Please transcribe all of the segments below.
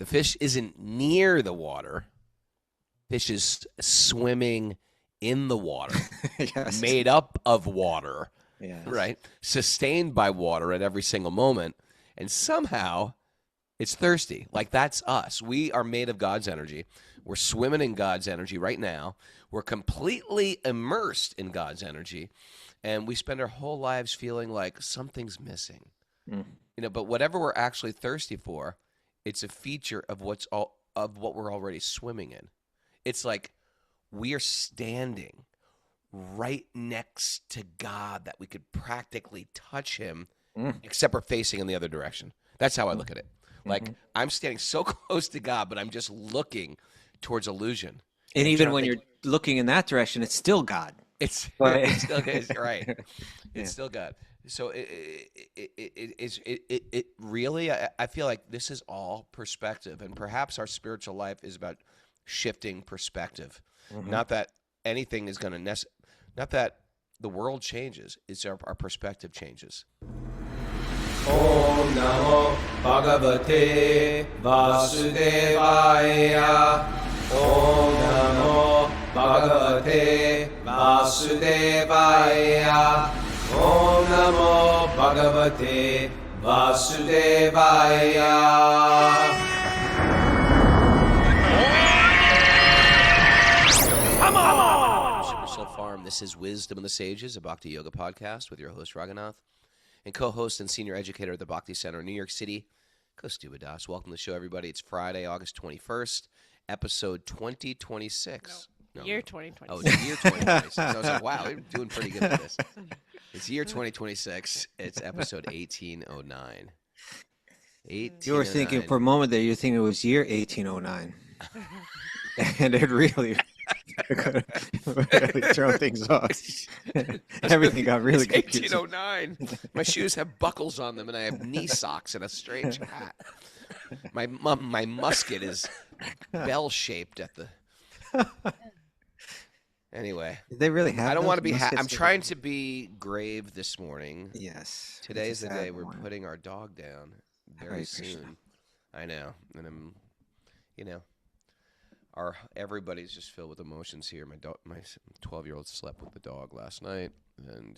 The fish isn't near the water. Fish is swimming in the water, Yes. made up of water, Yes. right? Sustained by water at every single moment. And somehow it's thirsty. Like that's us. We are made of God's energy. We're swimming in God's energy right now. We're completely immersed in God's energy. And we spend our whole lives feeling like something's missing. Mm. But whatever we're actually thirsty for, it's a feature of what we're already swimming in. It's like we are standing right next to God that we could practically touch him, except we're facing in the other direction. That's how I look at it. Like I'm standing so close to God, but I'm just looking towards illusion. And even when you're looking in that direction, it's still God. It's still right. It's still God. So it really, I feel like this is all perspective, and perhaps our spiritual life is about shifting perspective. Not that anything is going to not that the world changes. It's our perspective changes. Om Namo Bhagavate Vasudevaya. Om Namo Bhagavate Vasudevaya. Om Namo Bhagavate Vasudevaya. Farm. This is Wisdom of the Sages, a Bhakti Yoga podcast with your host Raghunath and co-host and senior educator at the Bhakti Center in New York City, Kaustubha Das. Welcome to the show, everybody. It's Friday, August 21st, episode 2026. Year 2026. Oh, it's year 2026. I was like, wow, we're doing pretty good at this. It's year 2026. It's episode 1809. You were thinking for a moment there, you were thinking it was year 1809. And it really throw things off. Everything got really confusing. 1809. My shoes have buckles on them, and I have knee socks and a strange hat. My musket is bell-shaped at the... Anyway. They really have. I don't want to be... I'm trying to be grave this morning. Yes. Today's the day we're putting our dog down very soon. I know. And I'm, everybody's just filled with emotions here. My 12-year-old slept with the dog last night, and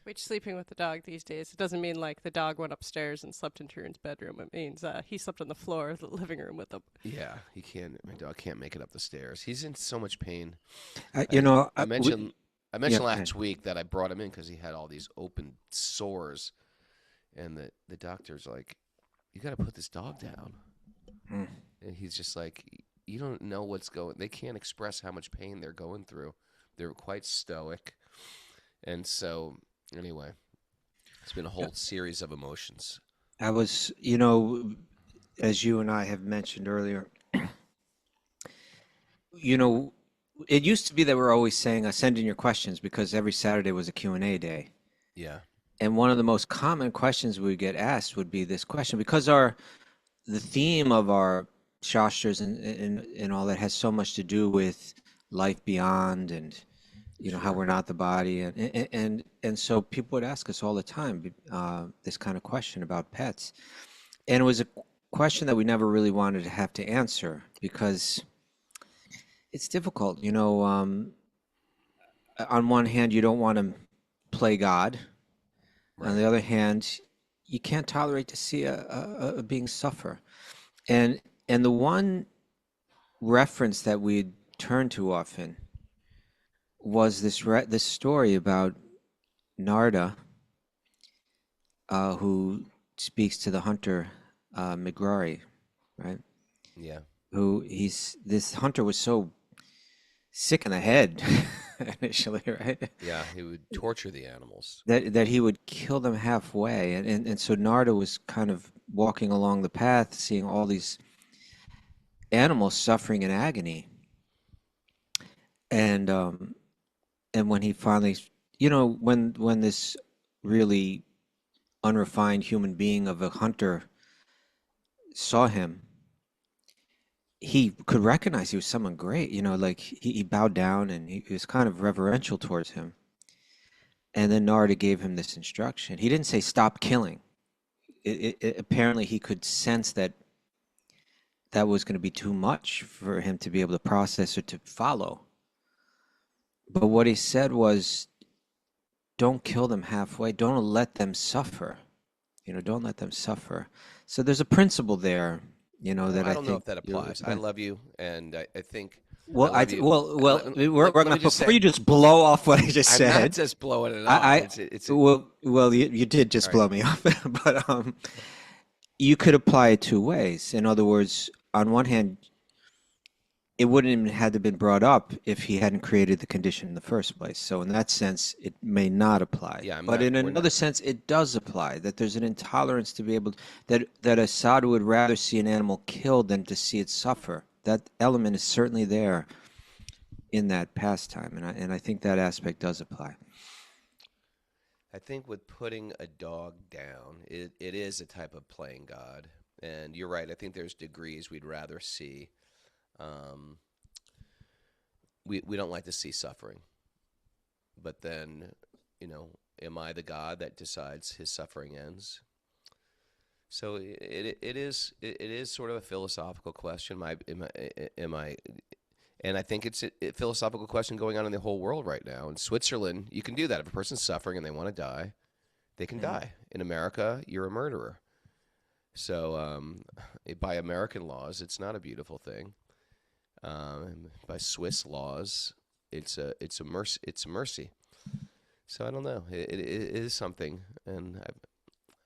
Which sleeping with the dog these days, it doesn't mean like the dog went upstairs and slept in Tyrion's bedroom. It means he slept on the floor of the living room with him. Yeah, he can't. My dog can't make it up the stairs. He's in so much pain. I mentioned last week that I brought him in because he had all these open sores, and the doctor's like, "You got to put this dog down," and he's just like, you don't know what's going. They can't express how much pain they're going through. They're quite stoic, and so anyway, it's been a whole series of emotions. I was, as you and I have mentioned earlier, it used to be that we're always saying, send in your questions because every Saturday was a Q&A day. Yeah. And one of the most common questions we get asked would be this question, because the theme of our Shastras and all that has so much to do with life beyond and how we're not the body, and so people would ask us all the time this kind of question about pets, and it was a question that we never really wanted to have to answer because it's difficult. On one hand, you don't want to play God. Right. On the other hand, you can't tolerate to see a being suffer, and the one reference that we'd turn to often was this story about Narada, who speaks to the hunter Migrari, right? Yeah. This hunter was so sick in the head initially, right? Yeah, he would torture the animals. That he would kill them halfway, and so Narada was kind of walking along the path, seeing all these animals suffering in agony, and when he finally, when this really unrefined human being of a hunter saw him, he could recognize he was someone great, like he bowed down and he was kind of reverential towards him. And then Narada gave him this instruction. He didn't say stop killing. Apparently he could sense that that was going to be too much for him to be able to process or to follow. But what he said was, don't kill them halfway. Don't let them suffer. Don't let them suffer. So there's a principle there, that I I don't know think if that applies. I love you, and I think well, I love you. we're Let gonna me just before say, you just blow off what I just I'm not said. just blowing it off. You did just All blow right. me off, but you could apply it two ways. In other words, on one hand, it wouldn't even had to been brought up if he hadn't created the condition in the first place. So in that sense, it may not apply. Yeah, But in another sense, it does apply. That there's an intolerance to be able that a sadhu would rather see an animal killed than to see it suffer. That element is certainly there in that pastime, and I think that aspect does apply. I think with putting a dog down, it is a type of playing God. And you're right. I think there's degrees we'd rather see. We don't like to see suffering. But then, am I the God that decides his suffering ends? So it is sort of a philosophical question. Am I? And I think it's a philosophical question going on in the whole world right now. In Switzerland, you can do that. If a person's suffering and they want to die, they can die. In America, you're a murderer. So by American laws, it's not a beautiful thing. By Swiss laws, it's a mercy. So I don't know. It is something, and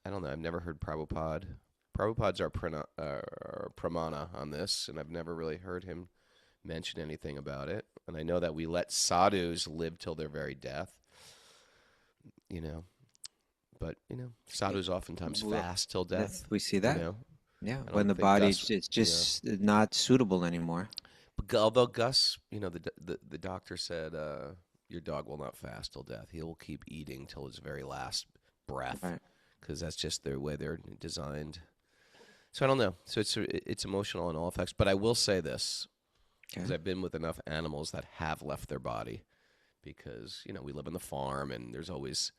I don't know. I've never heard Prabhupada. Prabhupada's our pramana on this, and I've never really heard him mention anything about it. And I know that we let sadhus live till their very death. But sadhus oftentimes fast till death. We see that. Yeah, I when don't the think body Gus, it's just not suitable anymore. although Gus, the doctor said your dog will not fast till death. He will keep eating till his very last breath, Right. because that's just the way they're designed. So I don't know. So it's emotional in all effects. But I will say this, because I've been with enough animals that have left their body, because we live on the farm and there's always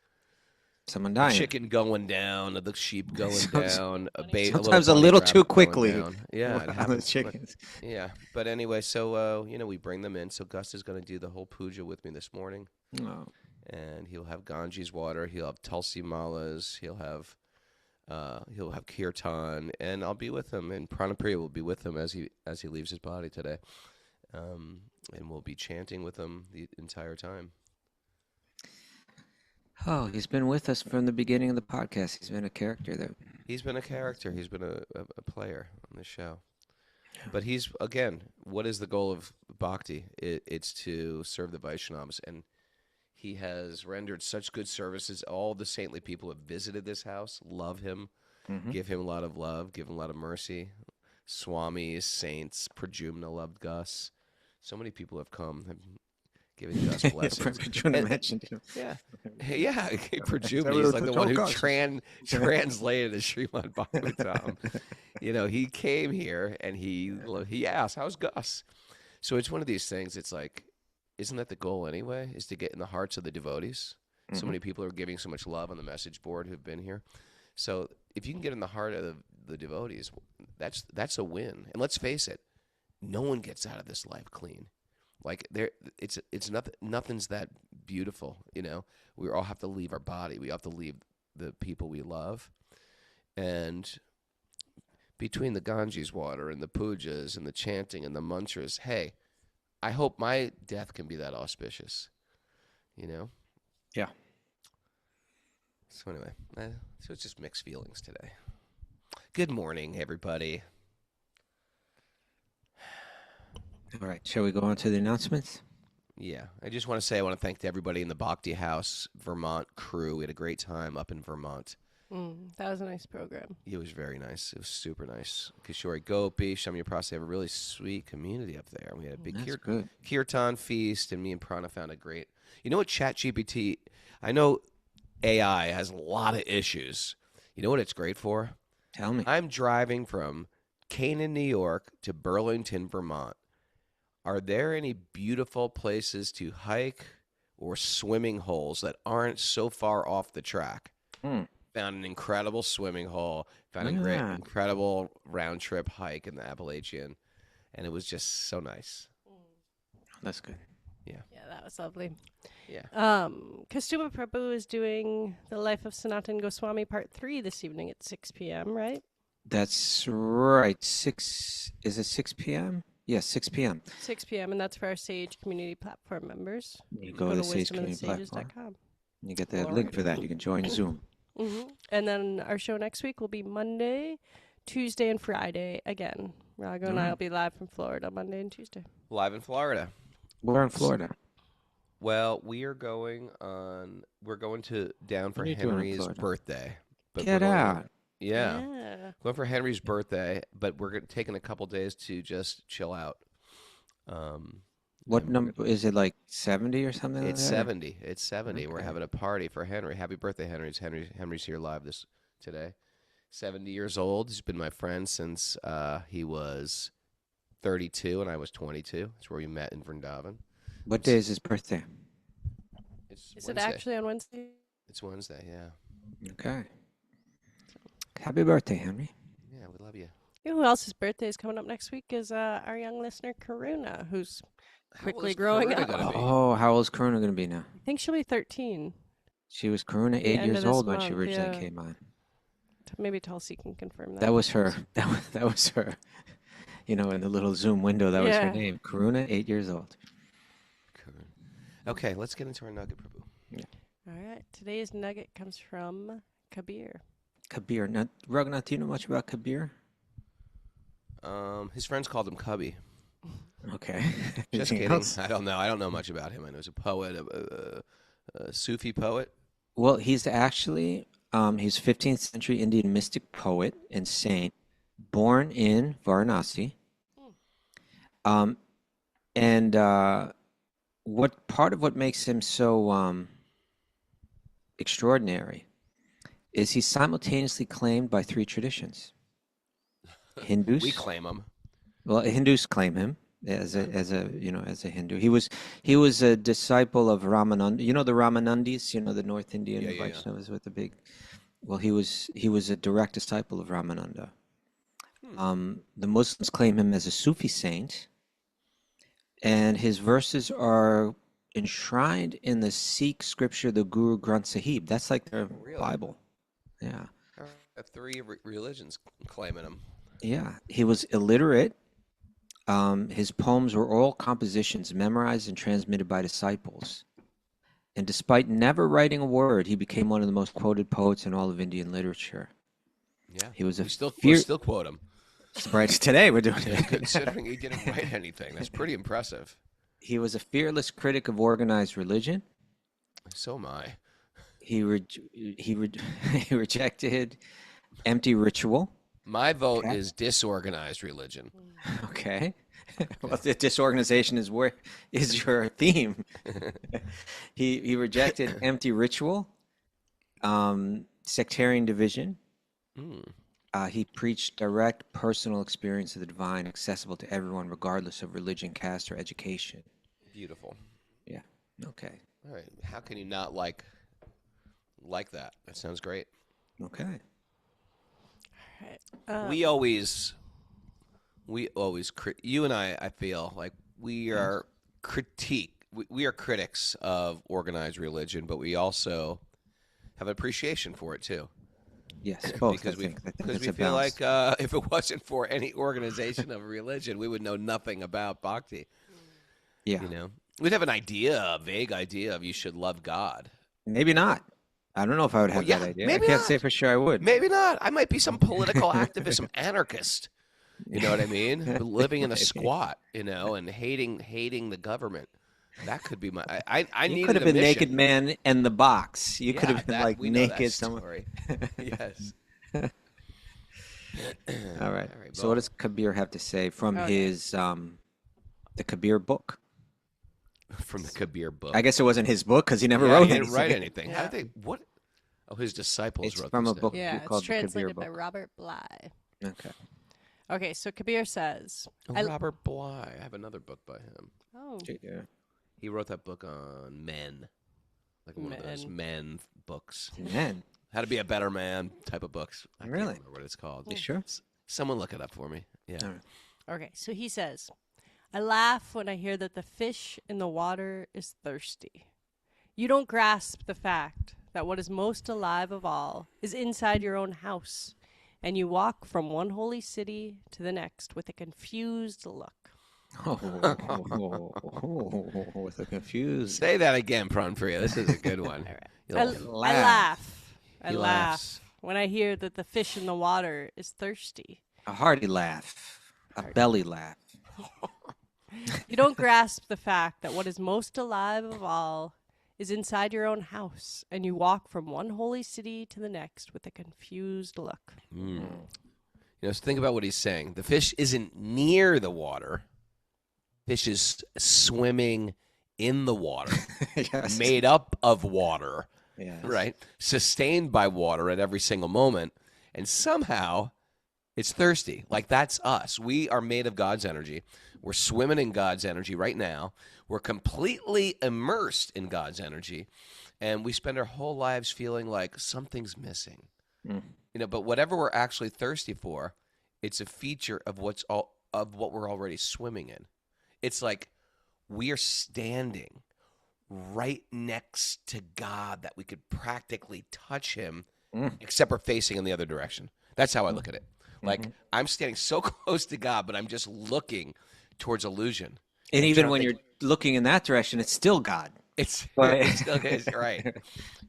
Someone a dying. chicken going down, the sheep going down, Sometimes a little too quickly. Yeah, it On the happens. chickens. Yeah, but anyway, so we bring them in. So Gus is going to do the whole puja with me this morning, Oh. and he'll have Ganges water, he'll have tulsi malas, he'll have kirtan, and I'll be with him, and Pranapriya will be with him as he leaves his body today, and we'll be chanting with him the entire time. Oh, he's been with us from the beginning of the podcast. He's been a character there. He's been a character. He's been a player on the show. But he's, again, what is the goal of bhakti? It's to serve the Vaishnavas. And he has rendered such good services. All the saintly people who have visited this house love him, give him a lot of love, give him a lot of mercy. Swamis, saints, Prajumna loved Gus. So many people have come, have given Gus blessings. Prajumna mentioned him. Yeah. Prajumna, he's like the one who translated the Srimad Bhagavatam. He came here and he asked, how's Gus? So it's one of these things, it's like, isn't that the goal anyway, is to get in the hearts of the devotees? So many people are giving so much love on the message board who've been here. So if you can get in the heart of the devotees, that's a win. And let's face it, no one gets out of this life clean. Like it's nothing's that beautiful, We all have to leave our body. We have to leave the people we love. And between the Ganges water and the pujas and the chanting and the mantras, hey, I hope my death can be that auspicious, Yeah. So anyway, so it's just mixed feelings today. Good morning, everybody. All right. Shall we go on to the announcements? Yeah, I just want to say I want to thank everybody in the Bhakti House Vermont crew. We had a great time up in Vermont. That was a nice program. It was very nice. It was super nice. Kishori Gopi, Shamya Prasad have a really sweet community up there. We had a big kirtan feast, and me and Prana found a great... You know what, ChatGPT... I know AI has a lot of issues. You know what it's great for? Tell me. I'm driving from Canaan, New York to Burlington, Vermont. Are there any beautiful places to hike or swimming holes that aren't so far off the track? Found an incredible swimming hole. Found a great, Yeah. incredible round trip hike in the Appalachian, and it was just so nice. That's good. Yeah, that was lovely. Yeah. Kaustubha Prabhu is doing The Life of Sanatan Goswami Part 3 this evening at 6 p.m., right? That's right. Is it 6 p.m.? Yes, 6 p.m. 6 p.m., and that's for our Sage Community Platform members. You go to the Sage Community wisdomandthesages.com. Platform. You get the link for that. You can join Zoom. And then our show next week will be Monday, Tuesday, and Friday again. Raghu and I will be live from Florida Monday and Tuesday. Live in Florida. We're in Florida. Well, we're going to down for What are you doing in Henry's Florida? birthday. But Get we're going- out. Yeah. Going for Henry's birthday, but we're taking a couple days to just chill out. What and we're number is it? Like 70 or something? It's like that? 70. It's 70. We're Okay. having a party for Henry. Happy birthday, Henry. Henry's here live today. 70 years old. He's been my friend since he was 32 and I was 22. That's where we met in Vrindavan. What day is his birthday? It's Is Wednesday. it actually on Wednesday? It's Wednesday, yeah. Okay. Happy birthday, Henry. Yeah, we love you. You know who else's birthday is coming up next week is our young listener, Karuna, who's quickly is growing Karuna up. gonna be? Oh, how old is Karuna going to be now? I think she'll be 13. She was Karuna The 8 end of years this old when she month, originally yeah. came on. Maybe Tulsi can confirm that. That was her. That was her. In the little Zoom window, that was her Yeah. name. Karuna, 8 years old. Cool. Okay, let's get into our nugget, Prabhu. All right. Today's nugget comes from Kabir. Kabir. Now, Raghunath, do you know much about Kabir? His friends called him Cubby. Okay. Just Anything kidding. else? I don't know. I don't know much about him. I know he's a poet, a Sufi poet. Well, he's actually he's 15th century Indian mystic poet and saint, born in Varanasi. And what makes him so extraordinary is he's simultaneously claimed by three traditions. Hindus. We claim him. Well, Hindus claim him as a Hindu. He was a disciple of Ramananda. You know the Ramanandis. The North Indian Yeah. Vaishnavas with the big. Well, he was a direct disciple of Ramananda. The Muslims claim him as a Sufi saint, and his verses are enshrined in the Sikh scripture, the Guru Granth Sahib. That's like their Really? Bible. Yeah. Three religions claiming him. Yeah, he was illiterate. His poems were oral compositions memorized and transmitted by disciples. And despite never writing a word, he became one of the most quoted poets in all of Indian literature. Yeah. He was a we still quote him. Right, today we're doing it. Considering he didn't write anything. That's pretty impressive. He was a fearless critic of organized religion. So am I. He rejected empty ritual. My vote Okay. is disorganized religion. Okay. Well, the disorganization is your theme. He rejected empty ritual, sectarian division. He preached direct personal experience of the divine, accessible to everyone, regardless of religion, caste, or education. Beautiful. Yeah. Okay. All right. How can you not like that? That sounds great. Okay. We always you and I feel like we are we are critics of organized religion, but we also have appreciation for it too. Yes, both. Because I think we it's a feel balance. like if it wasn't for any organization of religion, we would know nothing about bhakti. Yeah. We'd have a vague idea of you should love God. Maybe not. I don't know if I would have yeah, that idea. I maybe can't not. say for sure I would. Maybe not. I might be some political activist, some anarchist. You know what I mean? Living in a squat, and hating the government. That could be my. I You needed could have a been mission. Naked Man and the Box. You could Yeah, have been that- like we know that naked somewhere. story. Yes. All right. All right, So what does Kabir have to say from his the Kabir book? From the Kabir book. I guess it wasn't his book because he never Yeah, wrote he didn't anything. write anything. How Yeah. did they? What? Oh, his disciples It's wrote from this a down. book Yeah, it's called the Kabir translated by book. Robert Bly. Okay. Okay, so Kabir says, Oh, Robert Bly. I have another book by him. "Oh, Yeah. He wrote that book on men, like one of those men books. Men. How to Be a Better Man type of books. I Really? can't remember what it's called. You sure? Someone look it up for me. Yeah. All right. Okay, so he says, I laugh when I hear that the fish in the water is thirsty. You don't grasp the fact that what is most alive of all is inside your own house, and you walk from one holy city to the next with a confused look. With a confused. Say that again, Pranpriya. This is a good one. I laugh. I He laugh laughs. when I hear that the fish in the water is thirsty. A hearty laugh. A belly laugh. You don't grasp the fact that what is most alive of all is inside your own house, and you walk from one holy city to the next with a confused look. You know, so think about what he's saying. The fish isn't near the water. Fish is swimming in the water, Yes. made up of water, Yes. right? Sustained by water at every single moment. And somehow it's thirsty. Like that's us. We are made of God's energy. We're swimming in God's energy right now. We're completely immersed in God's energy. And we spend our whole lives feeling like something's missing. You know, but whatever we're actually thirsty for, it's a feature of what we're already swimming in. It's like we are standing right next to God that we could practically touch him, except we're facing in the other direction. That's how I look at it. Like I'm standing so close to God, but I'm just looking towards illusion. And even when you're looking in that direction, it's still God. It's still right.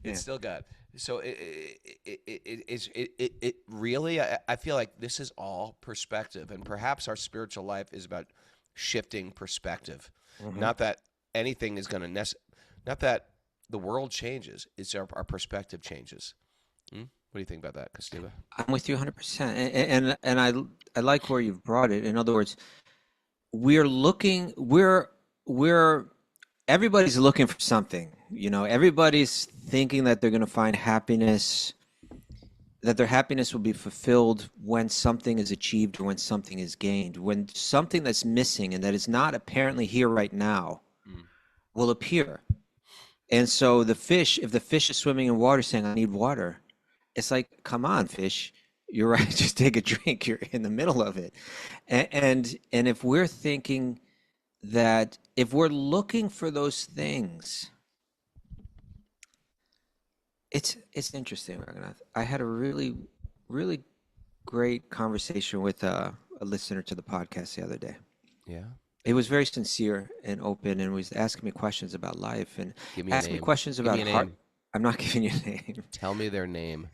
It's still God. So it really, I feel like this is all perspective, and perhaps our spiritual life is about shifting perspective. Not that anything is going to not that the world changes. It's our perspective changes. What do you think about that, Kaustubha? I'm with you 100%. And I like where you've brought it. In other words, everybody's looking for something. You know, everybody's thinking that they're going to find happiness, that their happiness will be fulfilled when something is achieved or when something is gained. When something that's missing and that is not apparently here right now will appear. And so if the fish is swimming in water saying, I need water, it's like, come on, fish. You're right. Just take a drink. You're in the middle of it. And if we're thinking that, if we're looking for those things, it's interesting, Raghunath. I had a really, really great conversation with a listener to the podcast the other day. Yeah. He was very sincere and open and was asking me questions about life and asking me questions about heart. I'm not giving you a name. Tell me their name.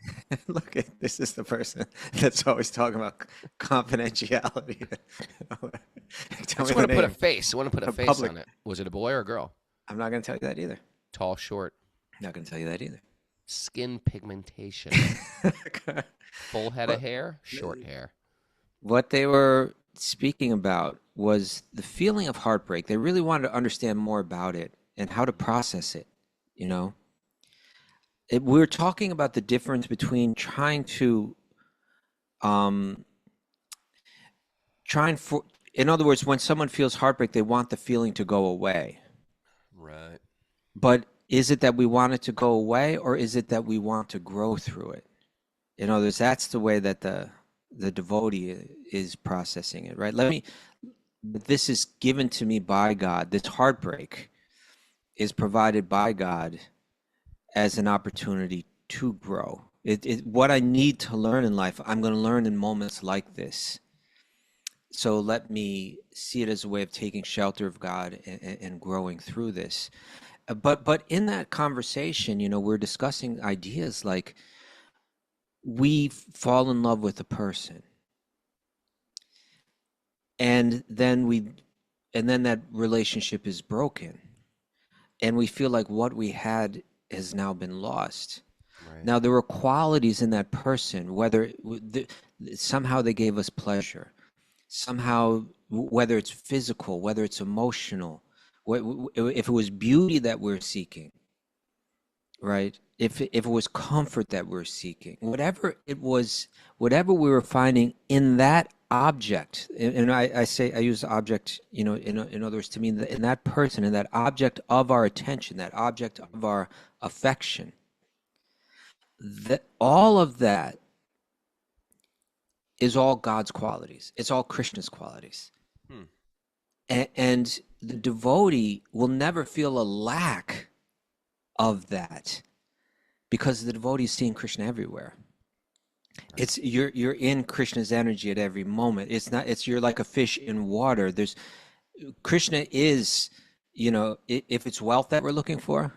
Look, this is the person that's always talking about confidentiality. I just want to put a face. I want to put a face on it. Was it a boy or a girl? I'm not going to tell you that either. Tall, short? Not going to tell you that either. Skin pigmentation. Full head of hair? Short hair? What they were speaking about was the feeling of heartbreak. They really wanted to understand more about it and how to process it, you know? We were talking about the difference between in other words, when someone feels heartbreak, they want the feeling to go away. Right. But is it that we want it to go away, or is it that we want to grow through it? In other words, that's the way that the devotee is processing it, right? This is given to me by God. This heartbreak is provided by God as an opportunity to grow. What I need to learn in life, I'm going to learn in moments like this. So let me see it as a way of taking shelter of God and growing through this. But in that conversation, you know, we're discussing ideas like we fall in love with a person, and then that relationship is broken, and we feel like what we had has now been lost. Right. Now there were qualities in that person, whether somehow they gave us pleasure, somehow, whether it's physical, whether it's emotional, if it was beauty that we're seeking, right? If it was comfort that we're seeking, whatever it was, whatever we were finding in that object, and I use object, you know, in other words, to mean in that person, in that object of our attention, that object of our affection, that all of that is all God's qualities. It's all Krishna's qualities. Hmm. And the devotee will never feel a lack of that because the devotee is seeing Krishna everywhere. It's you're in Krishna's energy at every moment. It's you're like a fish in water. There's Krishna is, if it's wealth that we're looking for,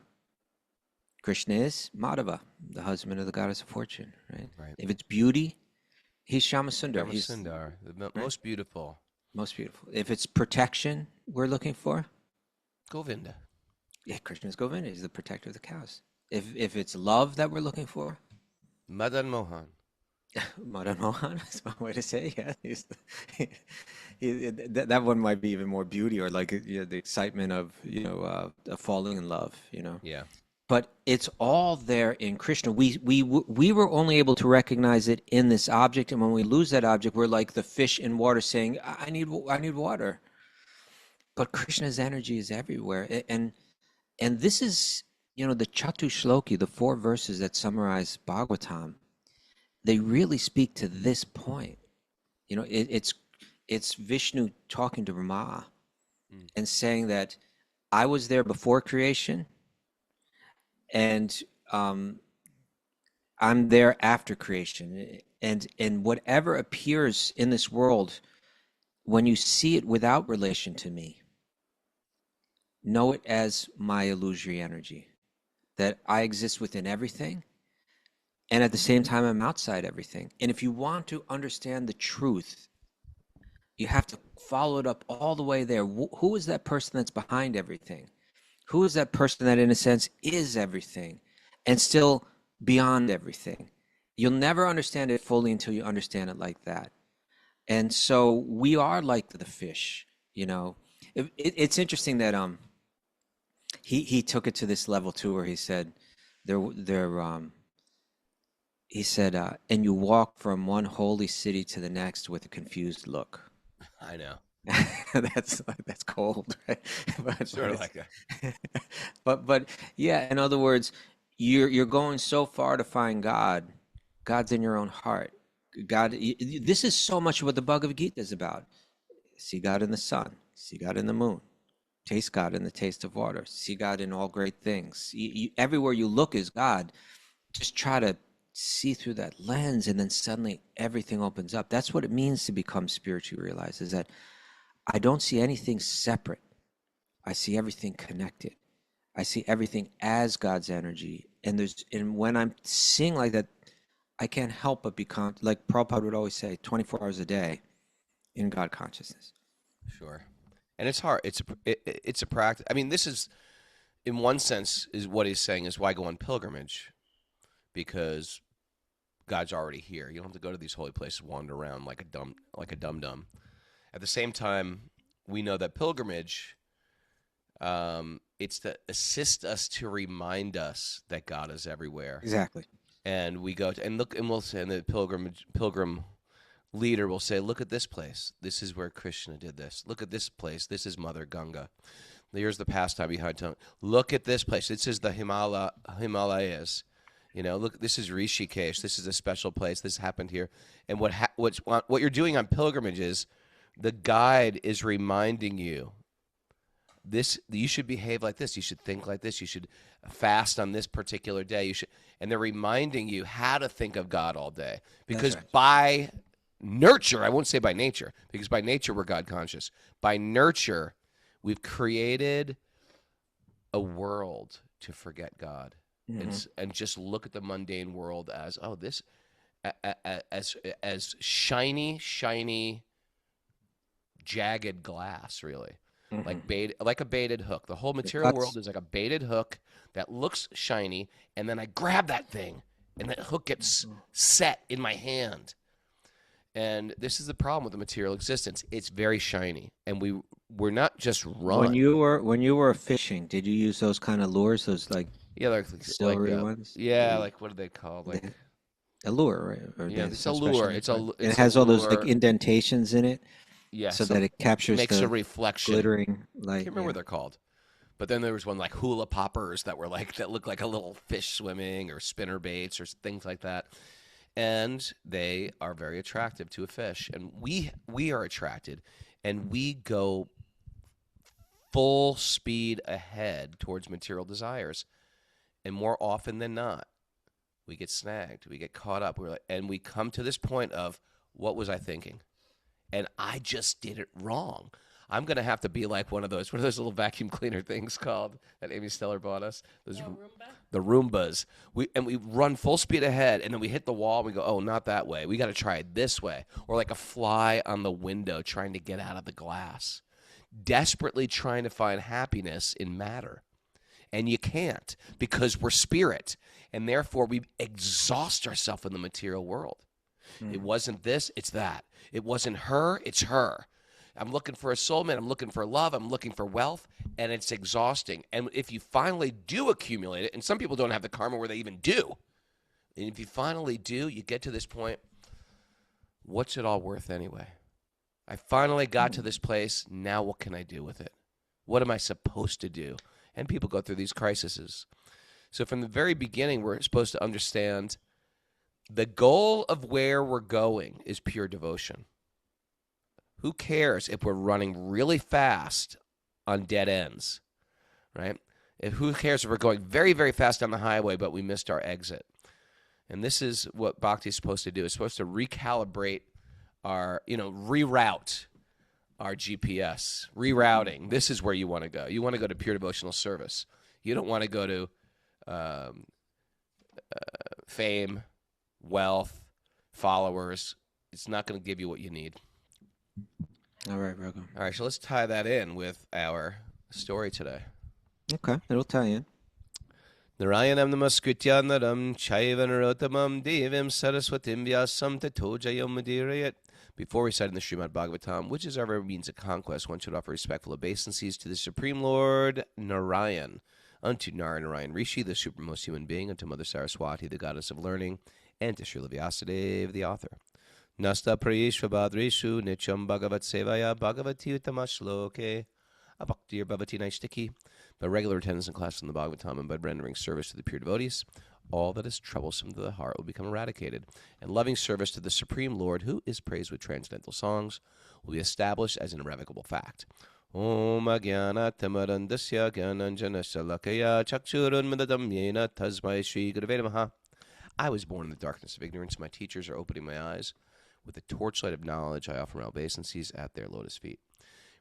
Krishna is Madhava, the husband of the goddess of fortune, right? Right. If it's beauty, he's Shyamasundar. He's Sundar, the most beautiful. most beautiful. If it's protection we're looking for, Govinda. yeah, Krishna is Govinda. He's the protector of the cows. If it's love that we're looking for, Madan Mohan. Madan Mohan is one way to say it. Yeah, that one might be even more beauty, or like the excitement of falling in love. Yeah. But it's all there in Krishna. We were only able to recognize it in this object, and when we lose that object, we're like the fish in water saying, "I need water." But Krishna's energy is everywhere, and this is the Chatu Shloki, the 4 verses that summarize Bhagavatam. They really speak to this point. It's Vishnu talking to Brahma and saying that I was there before creation, and I'm there after creation. And whatever appears in this world, when you see it without relation to me, know it as my illusory energy, that I exist within everything, and at the same time, I'm outside everything. And if you want to understand the truth, you have to follow it up all the way there. Who is that person that's behind everything? Who is that person that, in a sense, is everything and still beyond everything? You'll never understand it fully until you understand it like that. And so we are like the fish, It's interesting that he took it to this level too, where he said he said, and you walk from one holy city to the next with a confused look. I know. that's cold, right? But, Sort of like that. but yeah, in other words, you're going so far to find God. God's in your own heart. God, this is so much what the Bhagavad Gita is about. See God in the sun. See God in the moon. Taste God in the taste of water. See God in all great things. Everywhere you look is God. Just try to see through that lens, and then suddenly everything opens up. That's what it means to become spiritually realized, is that I don't see anything separate. I see everything connected. I see everything as God's energy. And when I'm seeing like that, I can't help but become, like Prabhupada would always say, 24 hours a day in God consciousness. Sure. And it's hard. It's a practice. I mean, this is, in one sense, is what he's saying is why go on pilgrimage, because God's already here. You don't have to go to these holy places, wander around like a dum-dum. At the same time, we know that pilgrimage, it's to assist us to remind us that God is everywhere. Exactly. And we go to, and look, and we'll say, and the pilgrim leader will say, look at this place. This is where Krishna did this. Look at this place. This is Mother Ganga. Here's the pastime behind tongue. Look at this place. This is the Himalayas. Look, this is Rishikesh. This is a special place. This happened here. And what you're doing on pilgrimage is the guide is reminding you this. You should behave like this. You should think like this. You should fast on this particular day. And they're reminding you how to think of God all day. Because by nurture, I won't say by nature, because by nature we're God conscious. By nurture, we've created a world to forget God. And just look at the mundane world as this as shiny, jagged glass, really, like a baited hook. The whole material world is like a baited hook that looks shiny, and then I grab that thing, and that hook gets set in my hand. And this is the problem with the material existence. It's very shiny, and we're not just run. When you were fishing, did you use those kind of lures? Those like silvery ones? Yeah, like what are they called? Like a lure, right? Or it's a lure. It has all those like indentations in it. Yeah, so that it captures makes the a reflection, glittering light. I can't remember what they're called, But then there was one like hula poppers that were like that looked like a little fish swimming, or spinner baits or things like that. And they are very attractive to a fish, and we are attracted, and we go full speed ahead towards material desires. And more often than not, we get snagged, we get caught up, and we come to this point of, what was I thinking? And I just did it wrong. I'm going to have to be like one of those little vacuum cleaner things called that Amy Steller bought us. Those the Roombas. We run full speed ahead, and then we hit the wall, and we go, oh, not that way. We got to try it this way. Or like a fly on the window trying to get out of the glass. Desperately trying to find happiness in matter. And you can't, because we're spirit. And therefore, we exhaust ourselves in the material world. It wasn't this, it's that. It wasn't her, it's her. I'm looking for a soulmate, I'm looking for love, I'm looking for wealth, and it's exhausting. And if you finally do accumulate it, and some people don't have the karma where they even do, and if you finally do, you get to this point, what's it all worth anyway? I finally got to this place, now what can I do with it? What am I supposed to do? And people go through these crises. So from the very beginning, we're supposed to understand the goal of where we're going is pure devotion. Who cares if we're running really fast on dead ends, right? Who cares if we're going very, very fast down the highway, but we missed our exit? And this is what bhakti is supposed to do. It's supposed to recalibrate our, reroute our GPS. Rerouting. This is where you want to go. You want to go to pure devotional service. You don't want to go to fame, wealth, followers. It's not going to give you what you need. All right, Raghu. All right, so let's tie that in with our story today. Okay, it'll tie in. Narayanam namaskritya naram chaiva narotamam devim saraswatim vyasam tato jayam mudirayat. Before reciting the Srimad Bhagavatam, which is our means of conquest, one should offer respectful obeisances to the Supreme Lord Narayan, unto Narayan Rishi, the supremmost human being, unto Mother Saraswati, the goddess of learning, and to Srila Vyasadeva, the author. Nasta prayeshva badreshu nityam bhagavat sevaya bhagavati utamashloke abhaktir bhavati naishtiki. By regular attendance in class in the Bhagavatam and by rendering service to the pure devotees, all that is troublesome to the heart will become eradicated, and loving service to the Supreme Lord, who is praised with transcendental songs, will be established as an irrevocable fact. Om Agyana Tamarandasya Gyananjanasya Lakaya Chakshurun Madadam Yena Tasmai Shri Gurave Namaha. I was born in the darkness of ignorance. My teachers are opening my eyes. With the torchlight of knowledge, I offer my obeisances at their lotus feet.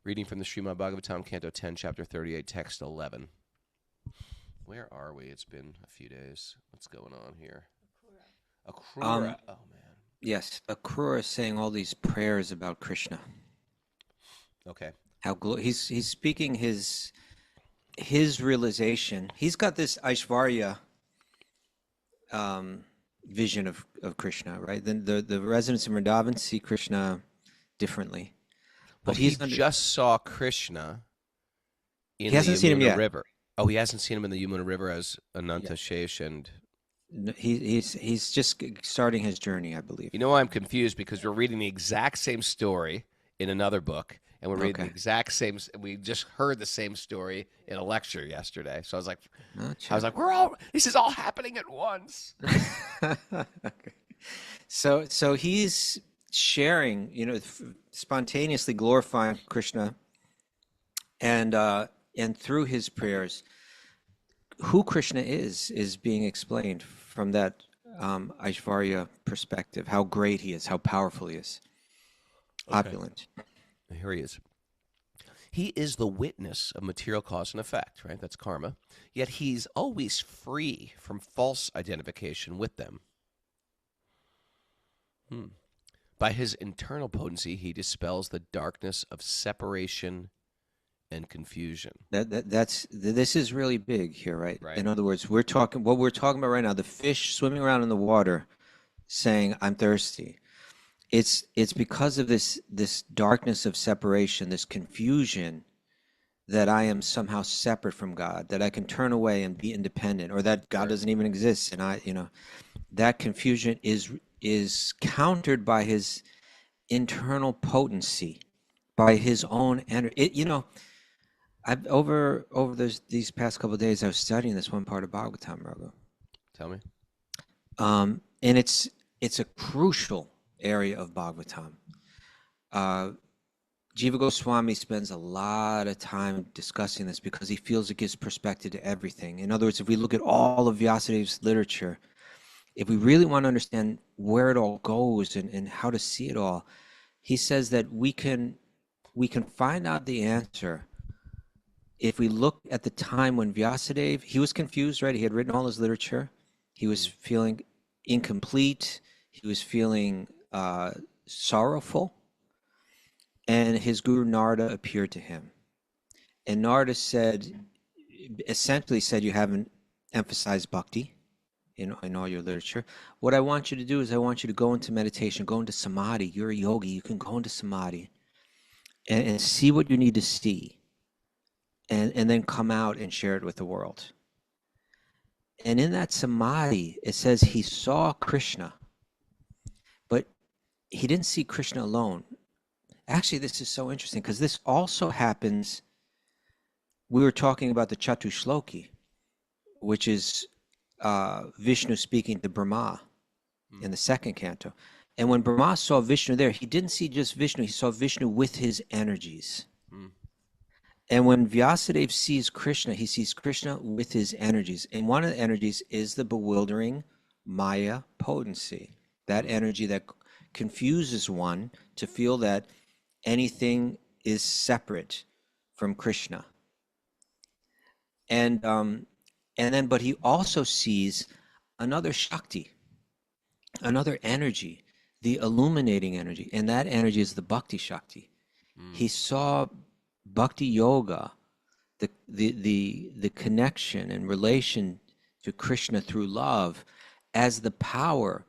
Reading from the Srimad Bhagavatam, Canto 10, Chapter 38, Text 11. Where are we? It's been a few days. What's going on here? Akrūra. Oh, man. Yes, Akrūra is saying all these prayers about Krishna. Okay. How he's speaking his realization. He's got this Aishvarya vision of Krishna, right? Then the residents in Vrindavan see Krishna differently. But he just saw Krishna in the hasn't seen him Yamuna yet. River. Oh, he hasn't seen him in the Yamuna River as Ananta Shesh and... He's just starting his journey, I believe. You know why I'm confused? Because we're reading the exact same story in another book, and we're reading the exact same... We just heard the same story in a lecture yesterday. So I was like, this is all happening at once. Okay. So he's sharing, spontaneously glorifying Krishna, and through his prayers, who Krishna is being explained from that Aishvarya perspective. How great he is, how powerful he is, opulent. Here he is. He is the witness of material cause and effect, right? That's karma. Yet he's always free from false identification with them. By his internal potency, he dispels the darkness of separation and confusion. This is really big here, right? Right. In other words, we're talking about right now, the fish swimming around in the water saying, I'm thirsty. It's because of this darkness of separation, this confusion, that I am somehow separate from God, that I can turn away and be independent, or that God doesn't even exist. And that confusion is countered by his internal potency, by his own energy. I've these past couple of days, I was studying this one part of Bhagavatam, Raghu. Tell me. And it's a crucial area of Bhagavatam. Jiva Goswami spends a lot of time discussing this because he feels it gives perspective to everything. In other words, if we look at all of Vyasadev's literature, if we really want to understand where it all goes and how to see it all, he says that we can find out the answer if we look at the time when Vyasadeva, he was confused, right? He had written all his literature. He was feeling incomplete. He was feeling sorrowful. And his guru Narada appeared to him. And Narada essentially said, you haven't emphasized bhakti in all your literature. What I want you to do is I want you to go into meditation, go into samadhi. You're a yogi. You can go into samadhi and see what you need to see. And then come out and share it with the world. And in that samadhi, it says he saw Krishna, but he didn't see Krishna alone. Actually, this is so interesting because this also happens. We were talking about the Chatushloki, which is Vishnu speaking to Brahma in the second canto. And when Brahma saw Vishnu there, he didn't see just Vishnu, he saw Vishnu with his energies. And when Vyasadeva sees Krishna, he sees Krishna with his energies. And one of the energies is the bewildering Maya potency, that energy that confuses one to feel that anything is separate from Krishna. And then, but he also sees another Shakti, another energy, the illuminating energy, and that energy is the Bhakti Shakti. He saw Bhakti Yoga, the connection and relation to Krishna through love, as the power,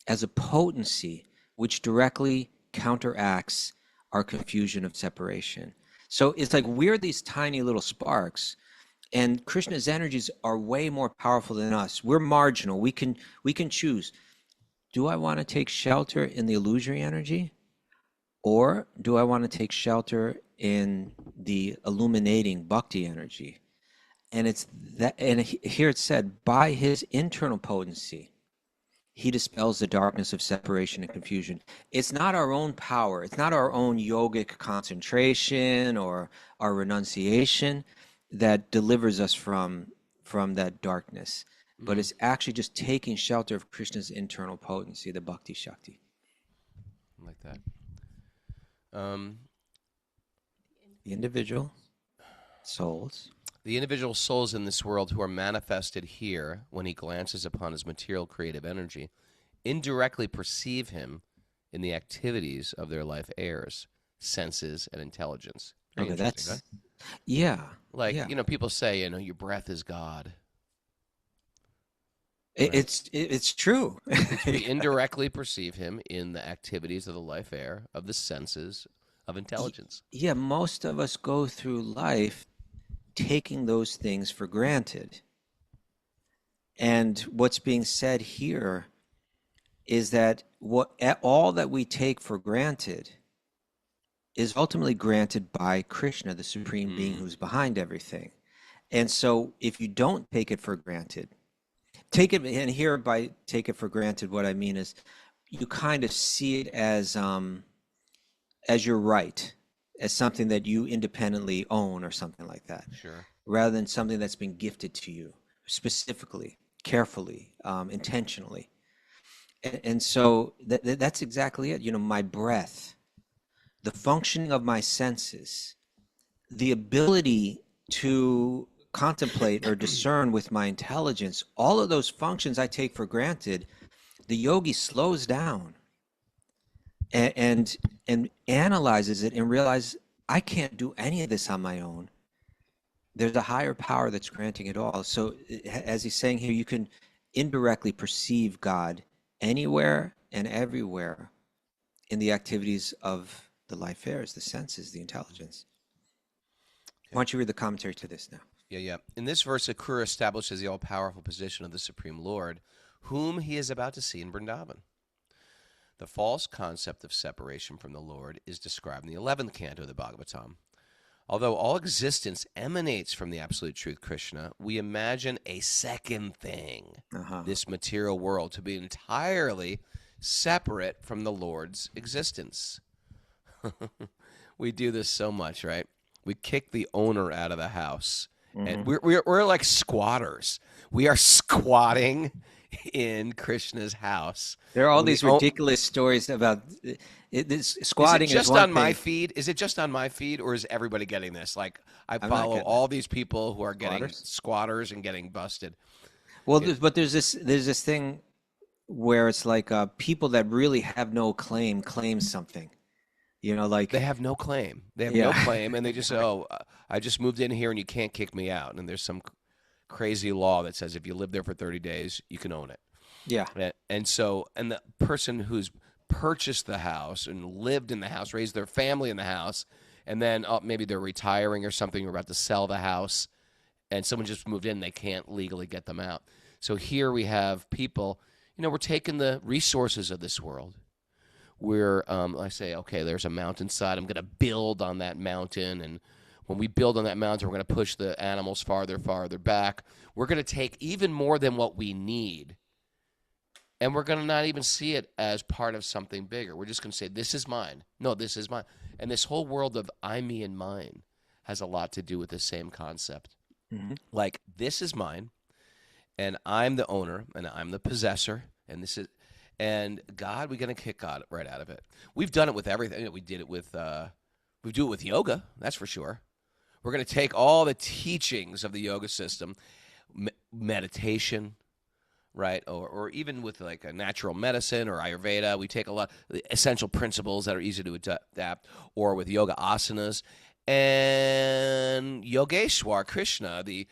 as a potency which directly counteracts our confusion of separation. So it's like we're these tiny little sparks, and Krishna's energies are way more powerful than us. We're marginal. We can choose. Do I want to take shelter in the illusory energy, or do I want to take shelter in the illuminating bhakti energy? And it's that. And here it's said, by his internal potency, he dispels the darkness of separation and confusion. It's not our own power. It's not our own yogic concentration or our renunciation that delivers us from that darkness. But it's actually just taking shelter of Krishna's internal potency, the Bhakti Shakti. Like that. The individual souls. The individual souls in this world who are manifested here when he glances upon his material creative energy indirectly perceive him in the activities of their life airs, senses, and intelligence. Very Okay, that's... right? Yeah. Like, yeah. People say, your breath is God. It's true. We indirectly perceive him in the activities of the life air, of the senses, of intelligence. Yeah, most of us go through life taking those things for granted. And what's being said here is that all that we take for granted is ultimately granted by Krishna, the supreme being who's behind everything. And so if you don't take it for granted, take it, and here by take it for granted, what I mean is you kind of see it as your right, as something that you independently own or something like that. Sure. Rather than something that's been gifted to you specifically, carefully, intentionally. And so that's exactly it. My breath, the functioning of my senses, the ability to contemplate or discern with my intelligence, all of those functions I take for granted, the yogi slows down and analyzes it and realizes I can't do any of this on my own. There's a higher power that's granting it all. So as he's saying here, you can indirectly perceive God anywhere and everywhere in the activities of the life airs, the senses, the intelligence. Why don't you read the commentary to this now? Yeah. In this verse, Akrūra establishes the all-powerful position of the Supreme Lord, whom he is about to see in Vrindavan. The false concept of separation from the Lord is described in the 11th canto of the Bhagavatam. Although all existence emanates from the absolute truth, Krishna, we imagine a second thing, this material world, to be entirely separate from the Lord's existence. We do this so much, right? We kick the owner out of the house, and we're like squatters. We are squatting in Krishna's house. There are all these ridiculous stories about squatting. Is it just on my feed? Is it just on my feed, or is everybody getting this? Like, I follow all these people who are getting squatters and getting busted. Well, but there's this thing where it's like people that really have no claim something. Like they have no claim. They have no claim, and they just say, "Oh, I just moved in here, and you can't kick me out." And there's some crazy law that says if you live there for 30 days, you can own it. Yeah. And the person who's purchased the house and lived in the house, raised their family in the house, and then maybe they're retiring or something, or about to sell the house, and someone just moved in, they can't legally get them out. So here we have people, we're taking the resources of this world. I say, okay, there's a mountainside. I'm going to build on that mountain, and when we build on that mountain, we're going to push the animals farther back. We're going to take even more than what we need, and we're going to not even see it as part of something bigger. We're just going to say, this is mine. No, this is mine. And this whole world of I, me, and mine has a lot to do with the same concept. Mm-hmm. Like, this is mine, and I'm the owner, and I'm the possessor, and God, we're going to kick God right out of it. We've done it with everything. We do it with yoga, that's for sure. We're going to take all the teachings of the yoga system, meditation, right? Or even with like a natural medicine or Ayurveda, we take a lot of the essential principles that are easy to adapt, or with yoga asanas. And Yogeshwar, Krishna, the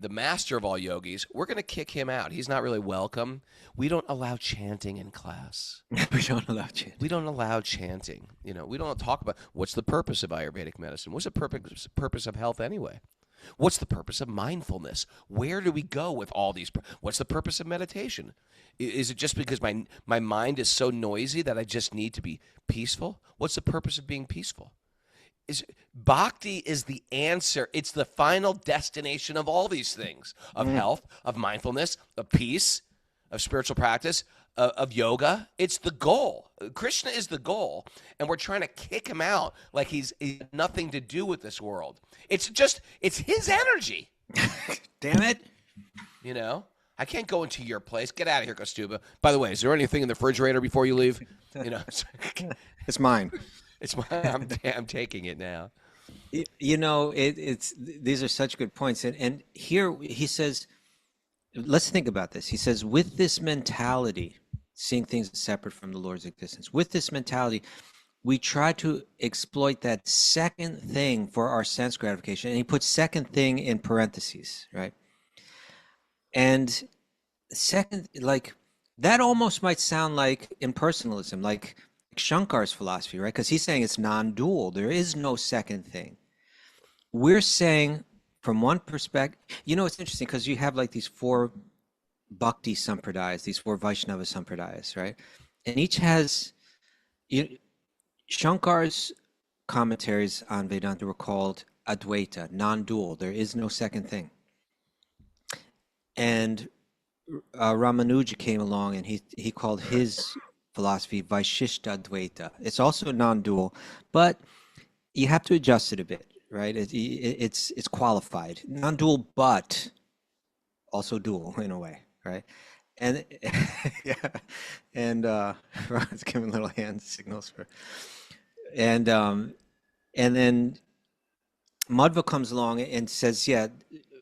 master of all yogis, we're going to kick him out. He's not really welcome. We don't allow chanting in class. We don't allow chanting. We don't allow chanting. We don't talk about what's the purpose of Ayurvedic medicine. What's the purpose of health anyway? What's the purpose of mindfulness? Where do we go with all these? What's the purpose of meditation? Is it just because my mind is so noisy that I just need to be peaceful? What's the purpose of being peaceful? Bhakti is the answer. It's the final destination of all these things, of health, of mindfulness, of peace, of spiritual practice, of yoga. It's the goal. Krishna is the goal, and we're trying to kick him out like he's nothing to do with this world. It's his energy. Damn it. I can't go into your place. Get out of here, Kaustubha. By the way, is there anything in the refrigerator before you leave? It's mine. It's mine. I'm taking it now. These are such good points. And here he says, let's think about this. He says, with this mentality, seeing things separate from the Lord's existence, with this mentality, we try to exploit that second thing for our sense gratification. And he puts second thing in parentheses, right? And second, like, that almost might sound like impersonalism, like Shankar's philosophy, right? Because he's saying it's non-dual. There is no second thing. We're saying from one perspective, it's interesting because you have like these 4 bhakti sampradayas, these 4 Vaishnava sampradayas, right? And each has, Shankar's commentaries on Vedanta were called Advaita, non-dual. There is no second thing. And Ramanuja came along and he called his philosophy Vaishishta Advaita. It's also non-dual, but you have to adjust it a bit, right? It's qualified, non-dual, but also dual in a way, right? And yeah, and Ron's giving little hand signals for, and then Madhva comes along and says, yeah,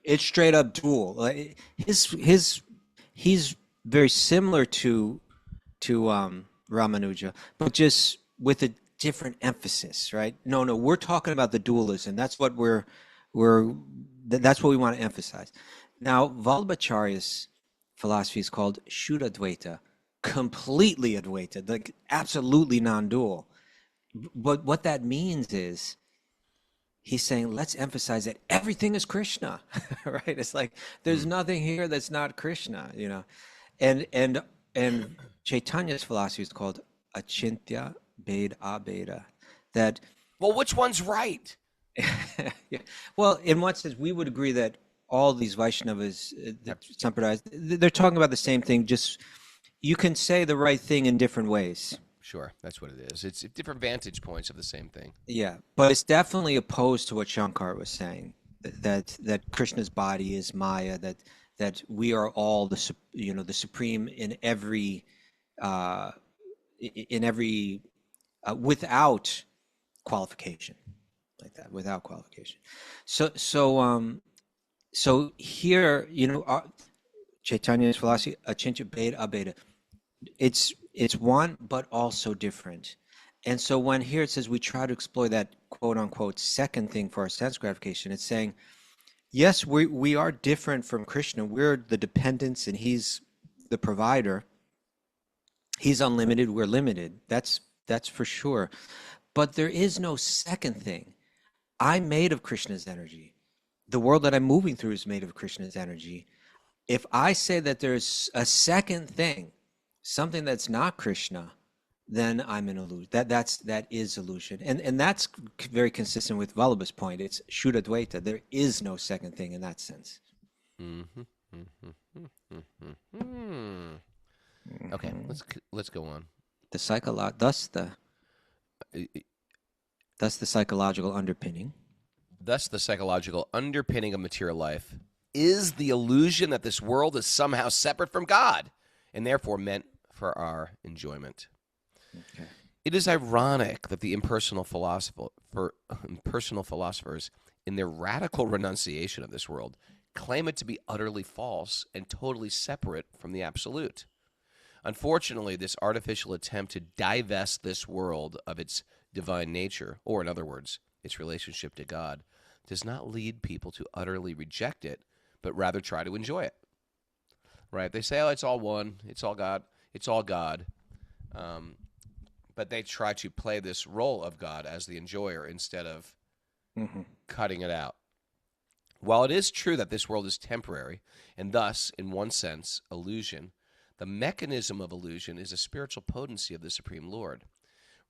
it's straight up dual. Like, he's very similar to Ramanuja, but just with a different emphasis, right? No, we're talking about the dualism. That's what that's what we want to emphasize. Now, Vallabhacharya's philosophy is called Shuddha Advaita, completely Advaita, like absolutely non-dual. But what that means is he's saying, let's emphasize that everything is Krishna, right? It's like there's nothing here that's not Krishna, And Chaitanya's philosophy is called Achintya Bhed Abheda. That, well, which one's right? Yeah. Well, in one sense, we would agree that all these Vaishnavas, the Sampradayas, they're talking about the same thing. Just you can say the right thing in different ways. Sure, that's what it is. It's different vantage points of the same thing. Yeah, but it's definitely opposed to what Shankar was saying, that Krishna's body is Maya, that we are all the supreme uh, in every without qualification, like that, without qualification. So here, Chaitanya's philosophy, achintya beta abeta, it's one but also different. And so when here it says we try to explore that quote unquote second thing for our sense gratification, it's saying, yes, we are different from Krishna. We're the dependents and he's the provider. He's unlimited, we're limited. That's for sure. But there is no second thing. I'm made of Krishna's energy. The world that I'm moving through is made of Krishna's energy. If I say that there's a second thing, something that's not Krishna, then I'm an illusion. That is illusion. And that's very consistent with Vallabha's point. It's Shuddha Dvaita. There is no second thing in that sense. Mm-hmm. Mm-hmm. Mm-hmm. Okay, let's go on. Thus the psychological underpinning. Thus, the psychological underpinning of material life is the illusion that this world is somehow separate from God and therefore meant for our enjoyment. Okay. It is ironic that the impersonal philosophers, in their radical renunciation of this world, claim it to be utterly false and totally separate from the absolute. Unfortunately, this artificial attempt to divest this world of its divine nature, or in other words, its relationship to God, does not lead people to utterly reject it, but rather try to enjoy it. Right? They say, oh, it's all one, it's all God, it's all God. But they try to play this role of God as the enjoyer instead of cutting it out. While it is true that this world is temporary, and thus, in one sense, illusion, the mechanism of illusion is a spiritual potency of the Supreme Lord.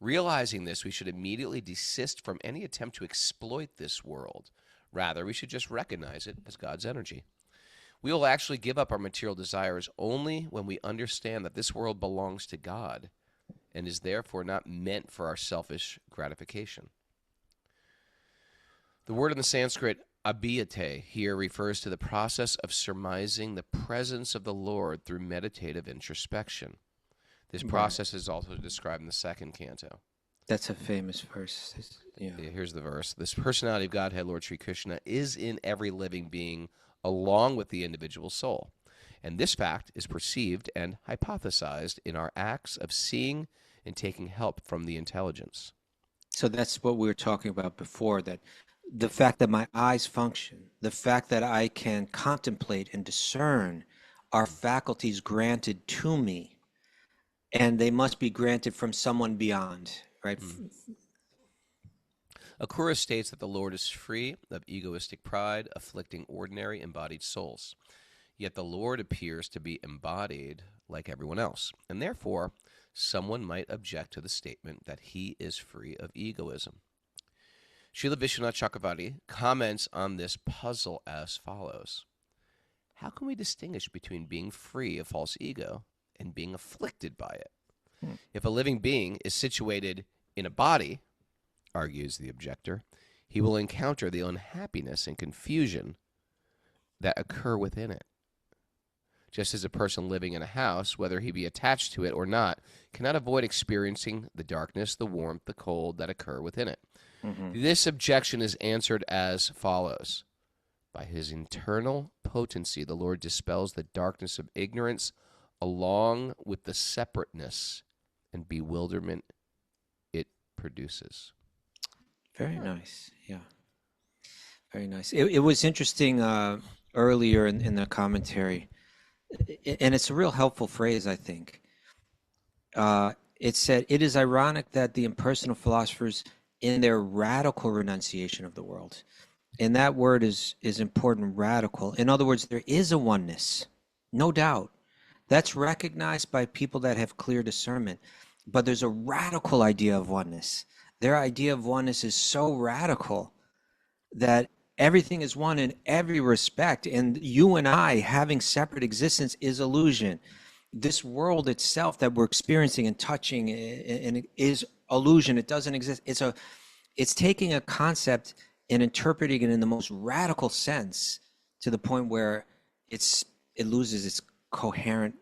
Realizing this, we should immediately desist from any attempt to exploit this world. Rather, we should just recognize it as God's energy. We will actually give up our material desires only when we understand that this world belongs to God and is therefore not meant for our selfish gratification. The word in the Sanskrit abhiyate here refers to the process of surmising the presence of the Lord through meditative introspection. This process is also described in the second canto. That's a famous verse. Yeah. Here's the verse. This personality of Godhead, Lord Sri Krishna, is in every living being along with the individual soul. And this fact is perceived and hypothesized in our acts of seeing and taking help from the intelligence. So that's what we were talking about before, that the fact that my eyes function, the fact that I can contemplate and discern are faculties granted to me, and they must be granted from someone beyond, right? Akrūra states that the Lord is free of egoistic pride, afflicting ordinary embodied souls. Yet the Lord appears to be embodied like everyone else, and therefore someone might object to the statement that he is free of egoism. Srila Vishwanath Chakravarti comments on this puzzle as follows. How can we distinguish between being free of false ego and being afflicted by it? If a living being is situated in a body, argues the objector, he will encounter the unhappiness and confusion that occur within it. Just as a person living in a house, whether he be attached to it or not, cannot avoid experiencing the darkness, the warmth, the cold that occur within it. This objection is answered as follows. By his internal potency, the Lord dispels the darkness of ignorance along with the separateness and bewilderment it produces. Very nice. Yeah. Very nice. It was interesting earlier in the commentary, and it's a real helpful phrase, I think. It said, it is ironic that the impersonal philosophers, in their radical renunciation of the world, and that word is important, radical. In other words, there is a oneness, no doubt. That's recognized by people that have clear discernment. But there's a radical idea of oneness. Their idea of oneness is so radical that everything is one in every respect, and you and I having separate existence is illusion. This world itself that we're experiencing and touching and it is illusion. It doesn't exist. It's taking a concept and interpreting it in the most radical sense to the point where it loses its coherent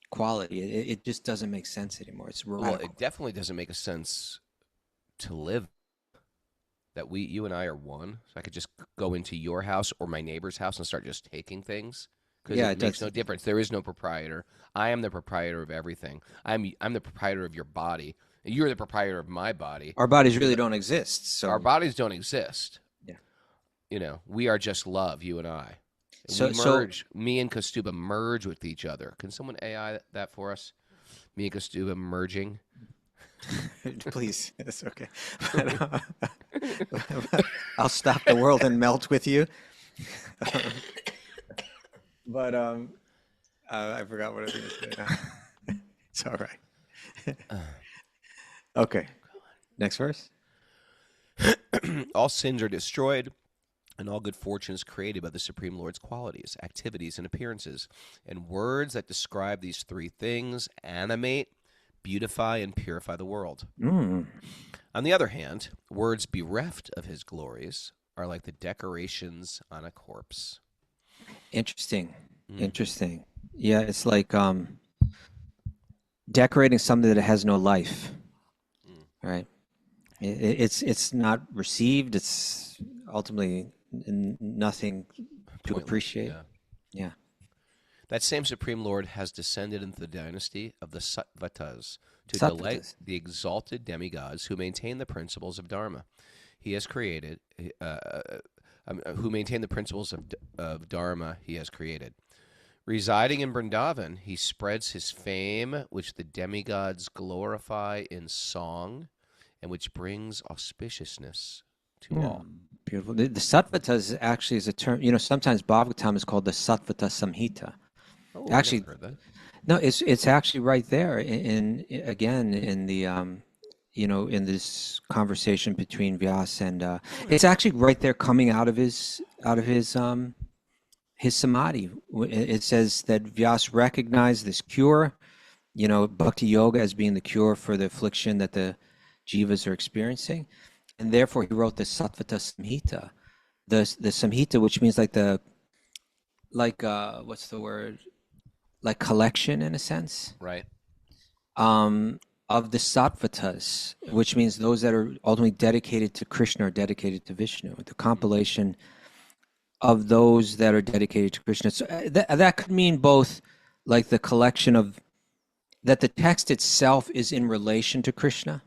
quality. It just doesn't make sense anymore. It's radical. Well, it definitely doesn't make a sense to live that you and I are one. So I could just go into your house or my neighbor's house and start just taking things. Because it makes no difference. There is no proprietor. I am the proprietor of everything. I'm the proprietor of your body. You're the proprietor of my body. Our bodies really don't exist. So our bodies don't exist. Yeah. You know, we are just love, you and I. So we merge. Me and Kaustubha merge with each other. Can someone AI that for us? Me and Kaustubha merging. Please, it's okay. I'll stop the world and melt with you. But I forgot what I was going to say now. It's all right. Okay. Next verse. All sins are destroyed, and all good fortune is created by the Supreme Lord's qualities, activities, and appearances. And words that describe these three things animate, beautify, and purify the world. On the other hand, words bereft of his glories are like the decorations on a corpse. Interesting. Yeah, it's like decorating something that has no life, right? It's not received. It's ultimately nothing to appreciate. Yeah. That same Supreme Lord has descended into the dynasty of the Sattvatas to delight the exalted demigods who maintain the principles of Dharma. He has created, who maintain the principles of Dharma he has created. Residing in Vrindavan, he spreads his fame, which the demigods glorify in song, and which brings auspiciousness to all. Beautiful. The Sattvatas actually is a term. You know, sometimes Bhagavatam is called the Sattvata Samhita. Oh, Actually, I've never heard that. No, it's actually right there in the in this conversation between Vyas and it's actually right there coming out of his samadhi. It says that Vyas recognized this cure, bhakti yoga as being the cure for the affliction that the jivas are experiencing, and therefore he wrote the Sattvata Samhita, the Samhita, which means what's the word? Like collection in a sense, right? Of the Sattvatas, which means those that are ultimately dedicated to Krishna or dedicated to Vishnu. The compilation of those that are dedicated to Krishna. So that could mean both, like the collection of that the text itself is in relation to Krishna.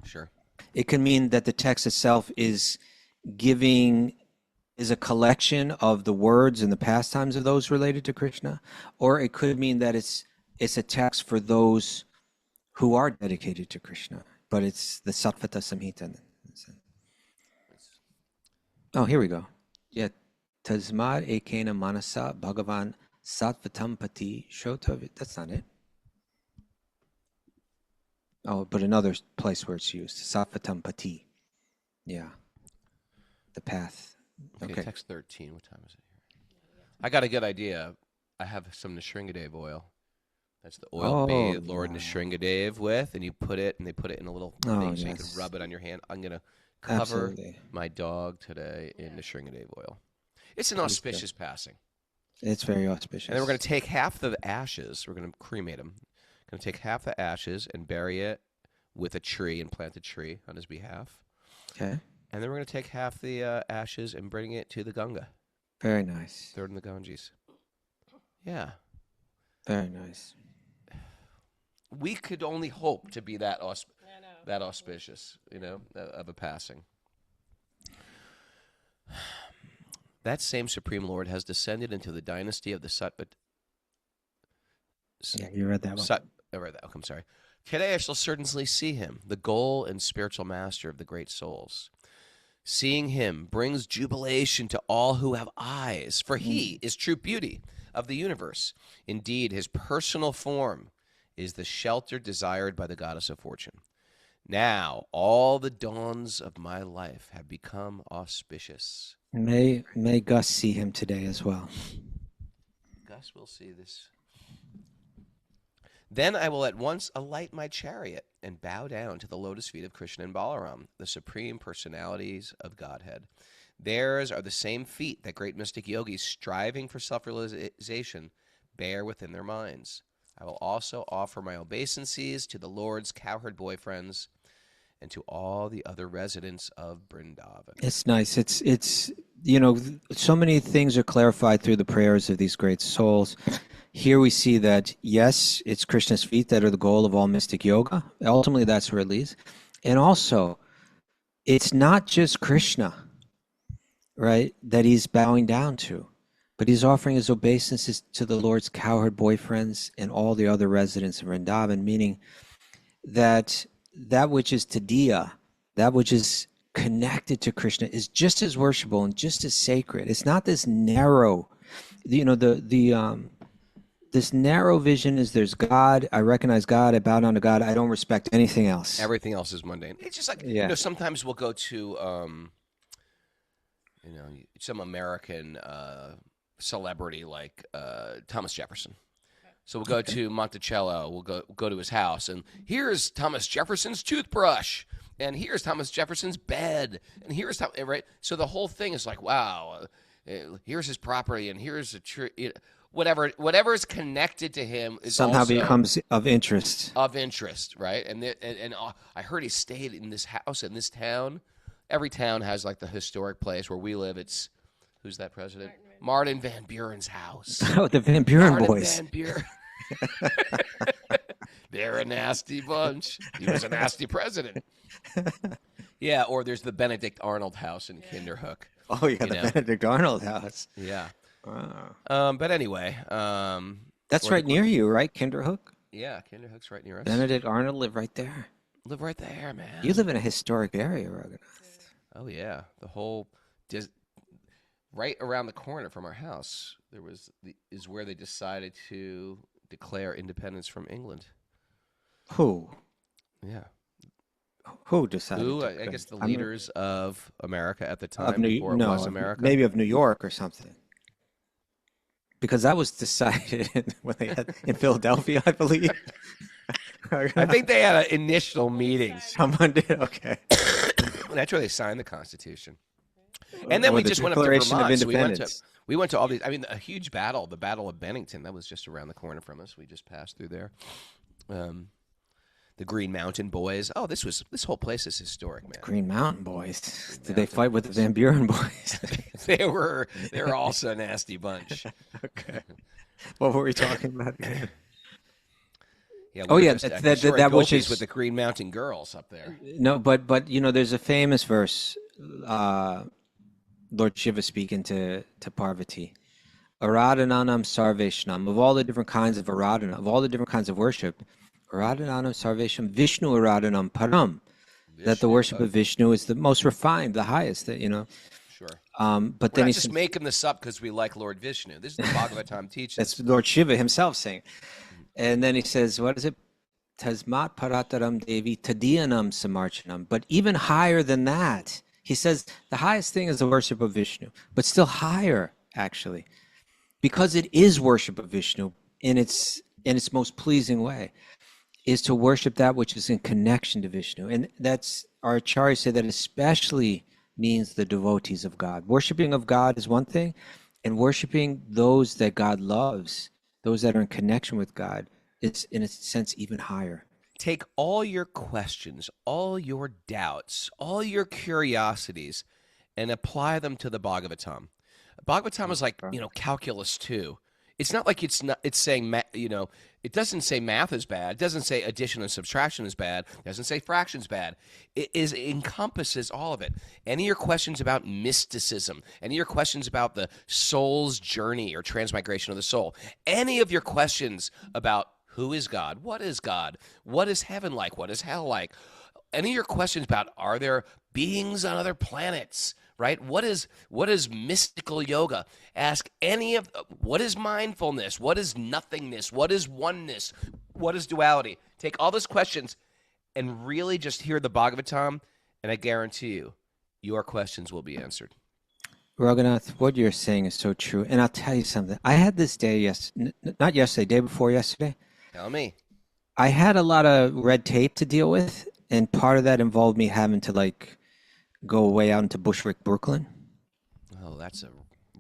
Sure. It can mean that the text itself is a collection of the words and the pastimes of those related to Krishna, or it could mean that it's a text for those who are dedicated to Krishna, but it's the Sattvata Samhita. Oh, here we go. Yeah, Tasmad ekena manasa bhagavan sattvatam pati shotav. That's not it. Oh, but another place where it's used, Sattvatam pati. Yeah, the path. Okay, text 13. What time is it here? I got a good idea. I have some Nishringadev oil. That's the oil bathe Lord Nishringadev with, and they put it in a little thing so you can rub it on your hand. I'm going to cover my dog today in Nishringadev oil. It's an auspicious passing. It's very auspicious. And then we're going to take half the ashes. We're going to cremate him. Going to take half the ashes and bury it with a tree and plant a tree on his behalf. Okay. And then we're going to take half the ashes and bring it to the Ganga. Very nice. Throw it in the Ganges. Yeah. Very nice. We could only hope to be that auspicious, of a passing. That same Supreme Lord has descended into the dynasty of the Sattvatas. Yeah, you read that one. I read that. Okay, I'm sorry. Today I shall certainly see him, the goal and spiritual master of the great souls. Seeing him brings jubilation to all who have eyes, for he is true beauty of the universe. Indeed, his personal form is the shelter desired by the goddess of fortune. Now all the dawns of my life have become auspicious. May Gus see him today as well. Gus will see this. Then I will at once alight my chariot and bow down to the lotus feet of Krishna and Balaram, the supreme personalities of Godhead. Theirs are the same feet that great mystic yogis striving for self-realization bear within their minds. I will also offer my obeisances to the Lord's cowherd boyfriends and to all the other residents of Vrindavan. It's nice. It's so many things are clarified through the prayers of these great souls. Here we see that, yes, it's Krishna's feet that are the goal of all mystic yoga. Ultimately, that's where it leads. And also, it's not just Krishna, right, that he's bowing down to, but he's offering his obeisances to the Lord's cowherd boyfriends and all the other residents of Vrindavan, meaning that which is Tadiya, that which is connected to Krishna, is just as worshipable and just as sacred. It's not this narrow, this narrow vision is there's God, I recognize God, I bow down to God, I don't respect anything else. Everything else is mundane. It's just like, sometimes we'll go to, some American celebrity like Thomas Jefferson. So we'll go to Monticello, we'll go to his house, and here's Thomas Jefferson's toothbrush, and here's Thomas Jefferson's bed, and here's right? So the whole thing is like, wow, here's his property, and here's a tree. Whatever is connected to him is somehow also becomes of interest. Of interest, right? And I heard he stayed in this house in this town. Every town has like the historic place where we live. It's who's that president? Martin Van Buren's house. Oh, the Van Buren Martin boys. Van Buren. They're a nasty bunch. He was a nasty president. Yeah, or there's the Benedict Arnold house in Kinderhook. Oh yeah, the Benedict Arnold house. Yeah. Wow. But anyway, that's right near you, right? Kinderhook? Yeah, Kinderhook's right near us. Benedict Arnold lived right there. Live right there, man. You live in a historic area, Raghunath. Oh yeah, the whole right around the corner from our house is where they decided to declare independence from England. Who? Yeah. Who decided? Who? I guess the leaders of America at the time, before it was America. Maybe of New York or something. Because that was decided when they had in Philadelphia, I believe. I think they had an initial meeting. Someone did, okay. That's where they signed the Constitution. And then we just went up to Vermont. We went to all these. I mean, a huge battle, the Battle of Bennington, that was just around the corner from us. We just passed through there. The Green Mountain Boys. Oh, this whole place is historic, man. Green Mountain Boys. Did they fight with the Van Buren boys? They're also a nasty bunch. Okay. What were we talking about? Yeah. That which is with the Green Mountain Girls up there. No, but there's a famous verse. Lord Shiva speaking to Parvati. Aradhananam sarveshnam. Of all the different kinds of aradhana, of all the different kinds of worship, Aradhananam sarvesham Vishnu aradhanam param. That the worship of Vishnu is the most refined, the highest. Sure. But then he's just making this up because we like Lord Vishnu. This is the Bhagavatam teaches. That's Lord Shiva himself saying. And then he says, what is it? Tasmat parataram devi tadiyanam samarchanam. But even higher than that, he says the highest thing is the worship of Vishnu, but still higher, actually, because it is worship of Vishnu in its most pleasing way, is to worship that which is in connection to Vishnu. And that's, our acharyas say that especially means the devotees of God. Worshipping of God is one thing, and worshiping those that God loves, those that are in connection with God, it's in a sense even higher. Take all your questions, all your doubts, all your curiosities, and apply them to the Bhagavatam. Bhagavatam is like, calculus 2. It's not like it's saying, it doesn't say math is bad. It doesn't say addition and subtraction is bad. It doesn't say fractions bad. It encompasses all of it. Any of your questions about mysticism, any of your questions about the soul's journey or transmigration of the soul, any of your questions about who is God, what is heaven like, what is hell like, any of your questions about are there beings on other planets, right? What is mystical yoga? Ask any of, what is mindfulness? What is nothingness? What is oneness? What is duality? Take all those questions and really just hear the Bhagavatam, and I guarantee you, your questions will be answered. Raghunath, what you're saying is so true. And I'll tell you something. I had this day, not yesterday, day before yesterday. Tell me. I had a lot of red tape to deal with, and part of that involved me having to like go way out into Bushwick, Brooklyn. Oh, that's a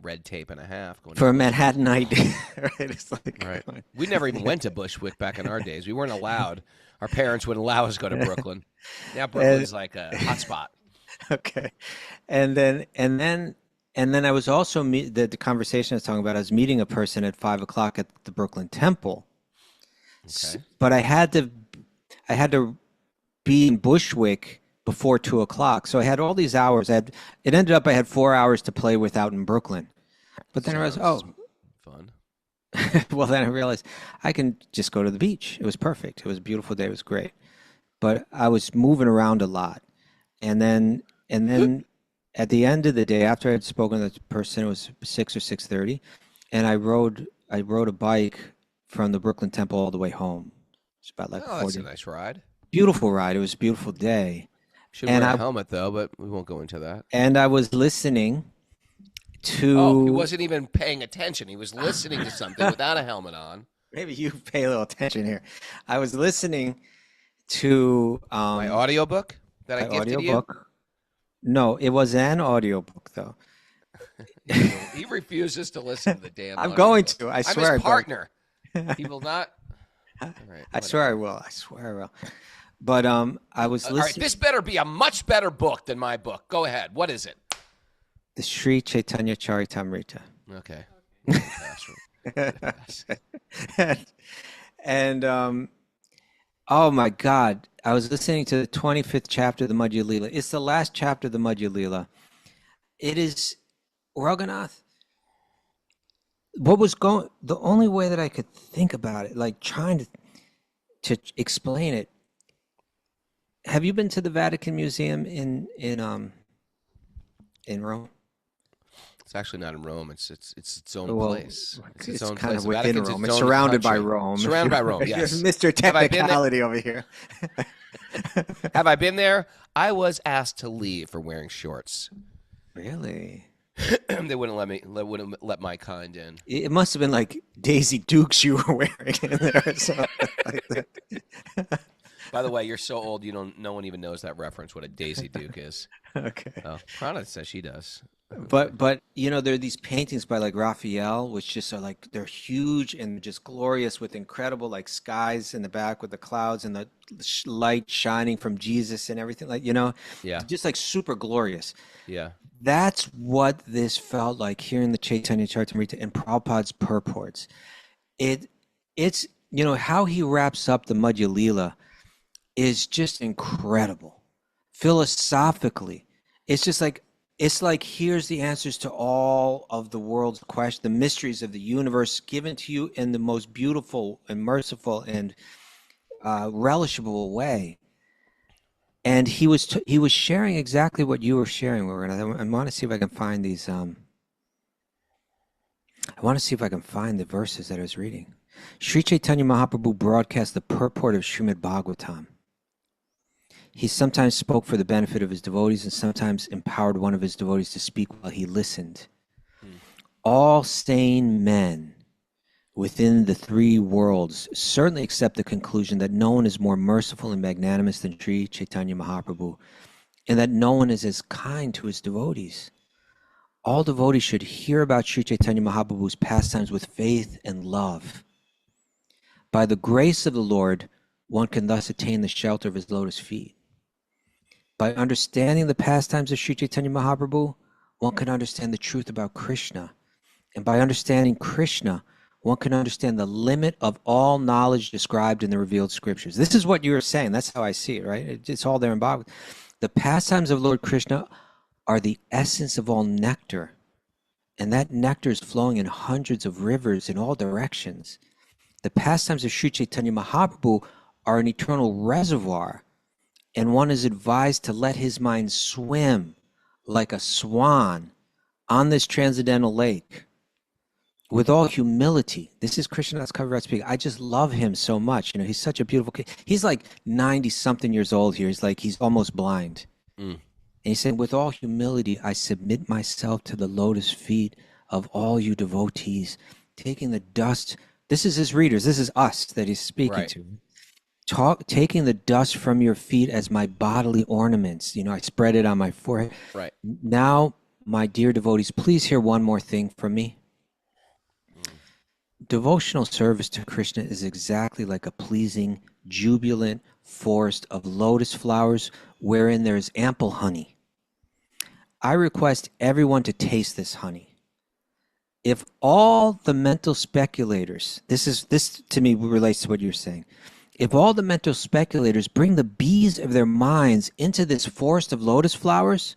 red tape and a half. Going For a to Manhattan night. Right? It's like, right. We never even went to Bushwick back in our days. We weren't allowed. Our parents wouldn't allow us to go to Brooklyn. Now Brooklyn's like a hot spot. Okay. And then I was also the conversation I was talking about. I was meeting a person at 5:00 at the Brooklyn Temple. Okay. But I had to be in Bushwick before 2:00. So I had all these hours. It ended up I had 4 hours to play with out in Brooklyn. But then I was fun. well, then I realized I can just go to the beach. It was perfect. It was a beautiful day. It was great. But I was moving around a lot. And then at the end of the day, after I had spoken to the person, it was 6 or 6:30, and I rode a bike from the Brooklyn Temple all the way home. It's about like 40. That's a nice ride. Beautiful ride. It was a beautiful day. Should wear a helmet though, but we won't go into that. And I was listening to. Oh, he wasn't even paying attention. He was listening to something without a helmet on. Maybe you pay a little attention here. I was listening to my audiobook that I gifted you. No, it was an audiobook though. He refuses to listen to the damn. I'm going to. I swear. I'm his partner. He will not. All right, I swear I will. I swear I will. But I was listening. All right, this better be a much better book than my book. Go ahead. What is it? The Sri Chaitanya Charitamrita. Okay. And oh my God, I was listening to the 25th chapter of the Madhya Lila. It's the last chapter of the Madhya Lila. It is, Raghunath, the only way that I could think about it, like trying to explain it. Have you been to the Vatican Museum in Rome? It's actually not in Rome. It's its own Well, place. It's its own kind place. of within Vatican's Rome. its It's own surrounded by country. Rome. Surrounded by Rome, yes. Mr. Technicality over here. Have I been there? I was asked to leave for wearing shorts. Really? They wouldn't let me. Wouldn't let my kind in. It must have been like Daisy Dukes you were wearing in there or something like that. By the way, you're so old. No one even knows that reference. What a Daisy Duke is. Okay. Oh, Prana says she does. But there are these paintings by like Raphael, which just are like they're huge and just glorious with incredible like skies in the back with the clouds and the light shining from Jesus and everything Yeah. just like super glorious. Yeah. That's what this felt like here in the Chaitanya Charitamrita and Prabhupada's purports. It's how he wraps up the Madhya Lila is just incredible. Philosophically, it's like here's the answers to all of the world's questions, the mysteries of the universe given to you in the most beautiful and merciful and relishable way. And he was sharing exactly what you were sharing. I want to see if I can find these. I want to see if I can find the verses that I was reading. Sri Chaitanya Mahaprabhu broadcast the purport of Srimad Bhagavatam. He sometimes spoke for the benefit of his devotees and sometimes empowered one of his devotees to speak while he listened. All sane men within the three worlds certainly accept the conclusion that no one is more merciful and magnanimous than Sri Chaitanya Mahaprabhu, and that no one is as kind to his devotees. All devotees should hear about Sri Chaitanya Mahaprabhu's pastimes with faith and love. By the grace of the Lord, one can thus attain the shelter of his lotus feet. By understanding the pastimes of Sri Chaitanya Mahaprabhu, one can understand the truth about Krishna. And by understanding Krishna, one can understand the limit of all knowledge described in the revealed scriptures. This is what you were saying. That's how I see it, right? It's all there in Bhagavatam. The pastimes of Lord Krishna are the essence of all nectar. And that nectar is flowing in hundreds of rivers in all directions. The pastimes of Sri Chaitanya Mahaprabhu are an eternal reservoir, and one is advised to let his mind swim like a swan on this transcendental lake. with all humility. This is Krishnadas Kaviraj speaking. I just love him so much. He's such a beautiful kid. He's like 90-something years old here. He's almost blind. And he's saying, with all humility, I submit myself to the lotus feet of all you devotees, taking the dust. This is his readers. This is us that he's speaking to. Taking the dust from your feet as my bodily ornaments. I spread it on my forehead. Right. Now, my dear devotees, please hear one more thing from me. Devotional service to Krishna is exactly like a pleasing, jubilant forest of lotus flowers wherein there is ample honey. I request everyone to taste this honey. If all the mental speculators, this to me relates to what you're saying. If all the mental speculators bring the bees of their minds into this forest of lotus flowers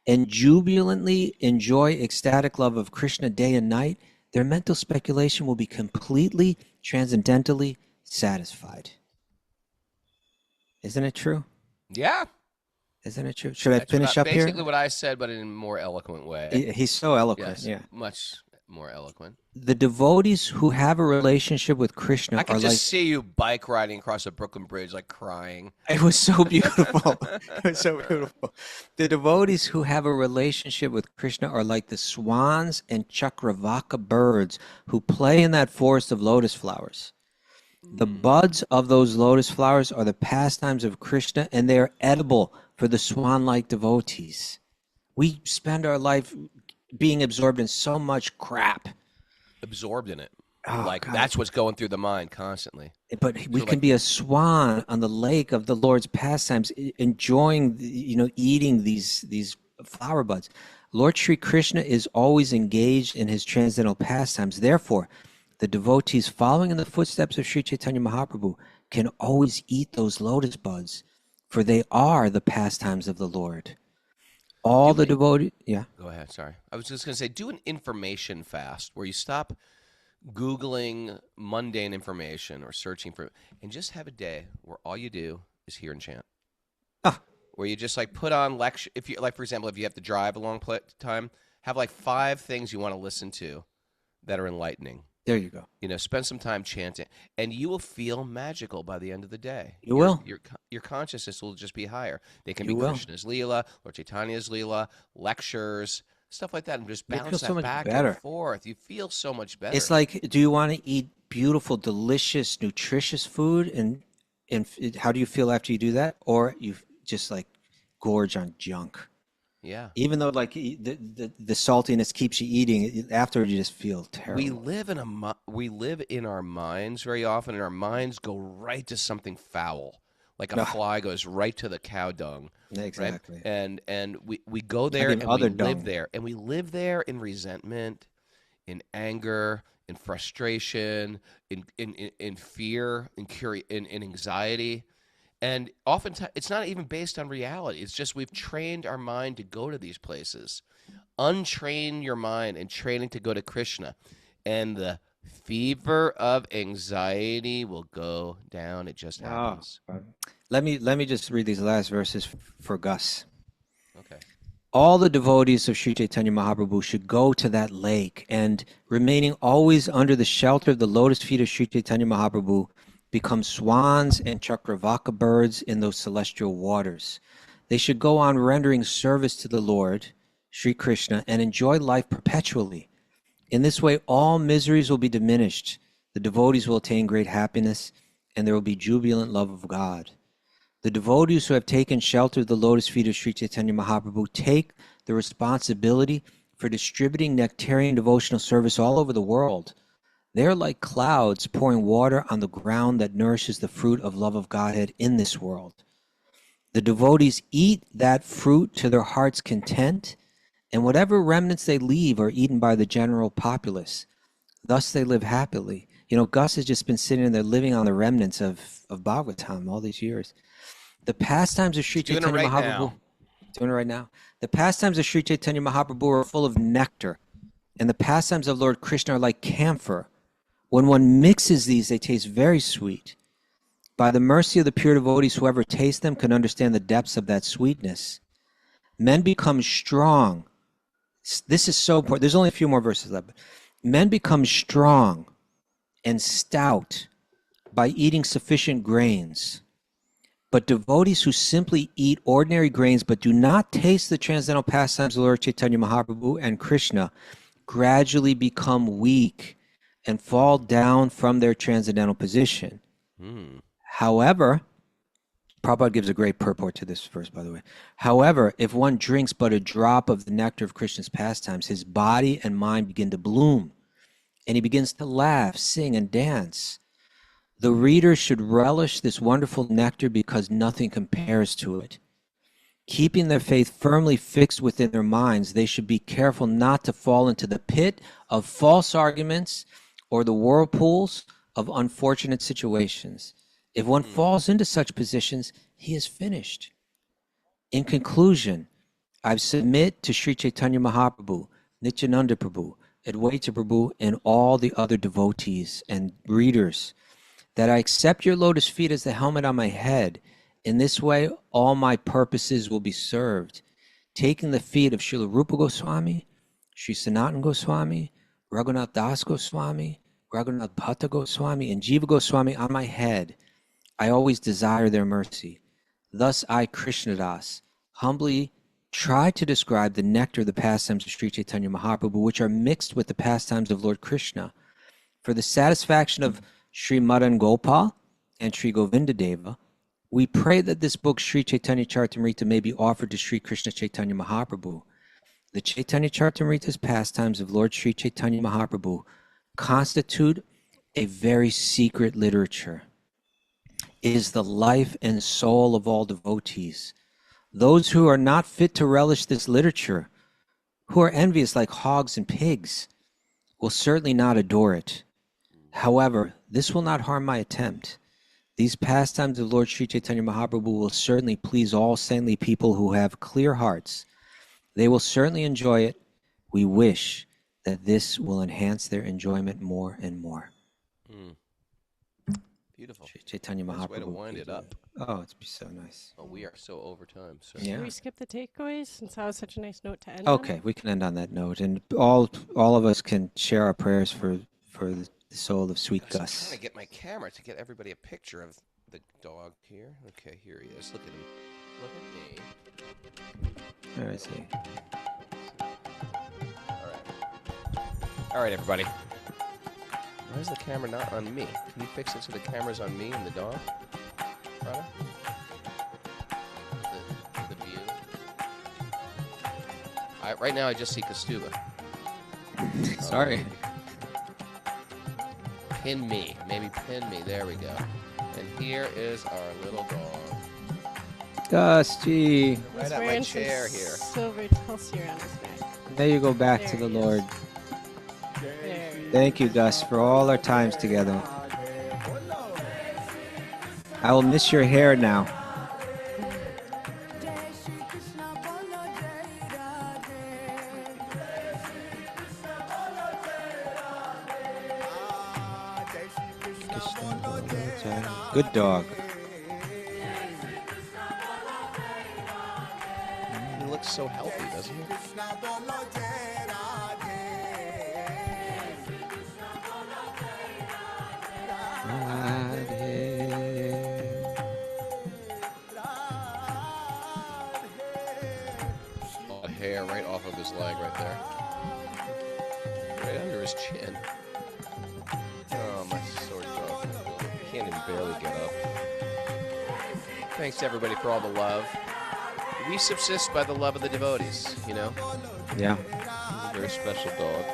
and jubilantly enjoy ecstatic love of Krishna day and night, their mental speculation will be completely, transcendentally satisfied. Isn't it true? Yeah. Isn't it true? Should I finish up here? Basically what I said, but in a more eloquent way. He's so eloquent. Yes, yeah. Much more eloquent. The devotees who have a relationship with Krishna I can are just see you bike riding across the Brooklyn Bridge, like crying. It was so beautiful. It was so beautiful. The devotees who have a relationship with Krishna are like the swans and chakravaka birds who play in that forest of lotus flowers. The buds of those lotus flowers are the pastimes of Krishna, and they are edible for the swan-like devotees. We spend our life being absorbed in so much crap. Absorbed in it. Oh, like, God. that's what's going through the mind constantly. But we can be a swan on the lake of the Lord's pastimes, enjoying, eating these flower buds. Lord Sri Krishna is always engaged in his transcendental pastimes. Therefore, the devotees following in the footsteps of Sri Chaitanya Mahaprabhu can always eat those lotus buds, for they are the pastimes of the Lord. All the devotees... Yeah. Go ahead, sorry. I was just going to say, do an information fast where you stop Googling mundane information or searching for, and just have a day where all you do is hear and chant. Where you just put on lecture. If you for example, if you have to drive a long time, have 5 things you want to listen to that are enlightening. There you go. Spend some time chanting, and you will feel magical by the end of the day. You will. Your consciousness will just be higher. They can You be will. Krishna's Leela, or Chaitanya's Leela, lectures, stuff like that, and just You feel bounce so that much back better. and forth. You feel so much better. It's like, do you want to eat beautiful, delicious, nutritious food? And how do you feel after you do that? Or you just gorge on junk? Yeah. Even though the saltiness keeps you eating, afterward you just feel terrible. We live in our minds very often, and our minds go right to something foul. Like a fly goes right to the cow dung. Exactly. Right? And we go there and we live there. And we live there in resentment, in anger, in frustration, in fear, in anxiety. And oftentimes, it's not even based on reality. It's just we've trained our mind to go to these places. Untrain your mind and train it to go to Krishna. And the fever of anxiety will go down. It just happens. Let me just read these last verses for Gus. Okay. All the devotees of Sri Chaitanya Mahaprabhu should go to that lake, and remaining always under the shelter of the lotus feet of Sri Chaitanya Mahaprabhu, become swans and chakravaka birds in those celestial waters. They should go on rendering service to the Lord, Sri Krishna, and enjoy life perpetually. In this way, all miseries will be diminished. The devotees will attain great happiness, and there will be jubilant love of God. The devotees who have taken shelter of the lotus feet of Sri Chaitanya Mahaprabhu take the responsibility for distributing nectarian devotional service all over the world. They are like clouds pouring water on the ground that nourishes the fruit of love of Godhead in this world. The devotees eat that fruit to their heart's content, and whatever remnants they leave are eaten by the general populace. Thus they live happily. Gus has just been sitting there living on the remnants of Bhagavatam all these years. The pastimes of Sri Chaitanya Mahaprabhu. Doing it right now. The pastimes of Sri Chaitanya Mahaprabhu are full of nectar, and the pastimes of Lord Krishna are like camphor. When one mixes these, they taste very sweet. By the mercy of the pure devotees, whoever tastes them can understand the depths of that sweetness. Men become strong. This is so important. There's only a few more verses left. Men become strong and stout by eating sufficient grains. But devotees who simply eat ordinary grains but do not taste the transcendental pastimes of Lord Chaitanya Mahaprabhu and Krishna gradually become weak and fall down from their transcendental position. However, Prabhupada gives a great purport to this verse, by the way. However, if one drinks but a drop of the nectar of Krishna's pastimes, his body and mind begin to bloom, and he begins to laugh, sing, and dance. The reader should relish this wonderful nectar because nothing compares to it. Keeping their faith firmly fixed within their minds, they should be careful not to fall into the pit of false arguments or the whirlpools of unfortunate situations. If one falls into such positions, he is finished. In conclusion, I submit to Sri Chaitanya Mahaprabhu, Nityananda Prabhu, Advaita Prabhu, and all the other devotees and readers that I accept your lotus feet as the helmet on my head. In this way, all my purposes will be served. Taking the feet of Srila Rupa Goswami, Sri Sanatana Goswami, Raghunath Das Goswami, Raghunath Bhatta Goswami, and Jiva Goswami on my head, I always desire their mercy. Thus I, Krishnadas, humbly try to describe the nectar of the pastimes of Sri Chaitanya Mahaprabhu, which are mixed with the pastimes of Lord Krishna. For the satisfaction of Sri Madan Gopal and Sri Govinda Deva, we pray that this book, Sri Chaitanya Charitamrita, may be offered to Sri Krishna Chaitanya Mahaprabhu. The Chaitanya Charitamrita's pastimes of Lord Sri Chaitanya Mahaprabhu constitute a very secret literature. It is the life and soul of all devotees. Those who are not fit to relish this literature, who are envious like hogs and pigs, will certainly not adore it. However, this will not harm my attempt. These pastimes of Lord Sri Chaitanya Mahaprabhu will certainly please all saintly people who have clear hearts. They will certainly enjoy it. We wish that this will enhance their enjoyment more and more. Beautiful. Sri Chaitanya Nice Mahaprabhu. way to wind it up. Oh, it's so nice. Oh, we are so over time, sir. Yeah. Should we skip the takeaways since that was such a nice note to end on? Okay, we can end on that note, and all of us can share our prayers for the soul of Sweet I'm Gus. trying to get my camera to get everybody a picture of the dog here. Okay, here he is. Look at him. Look at me. There I see. All right, everybody. Why is the camera not on me? Can you fix it so the camera's on me and the dog? Rana? The view. Right now, I just see Kaustubha. Sorry. Pin me. Maybe pin me. There we go. And here is our little dog. Gusty. Right at my chair here. Silver Tulsi around his neck. There you go back There to the he is. Lord. There. Thank you, Gus, for all our times together. I will miss your hair now. Good dog. He looks so healthy, doesn't he? Oh, hair right off of his leg right there. Right under his chin. Oh, my sore dog. I can't even barely get up. Thanks to everybody for all the love. We subsist by the love of the devotees, you know? Yeah. He's a very special dog.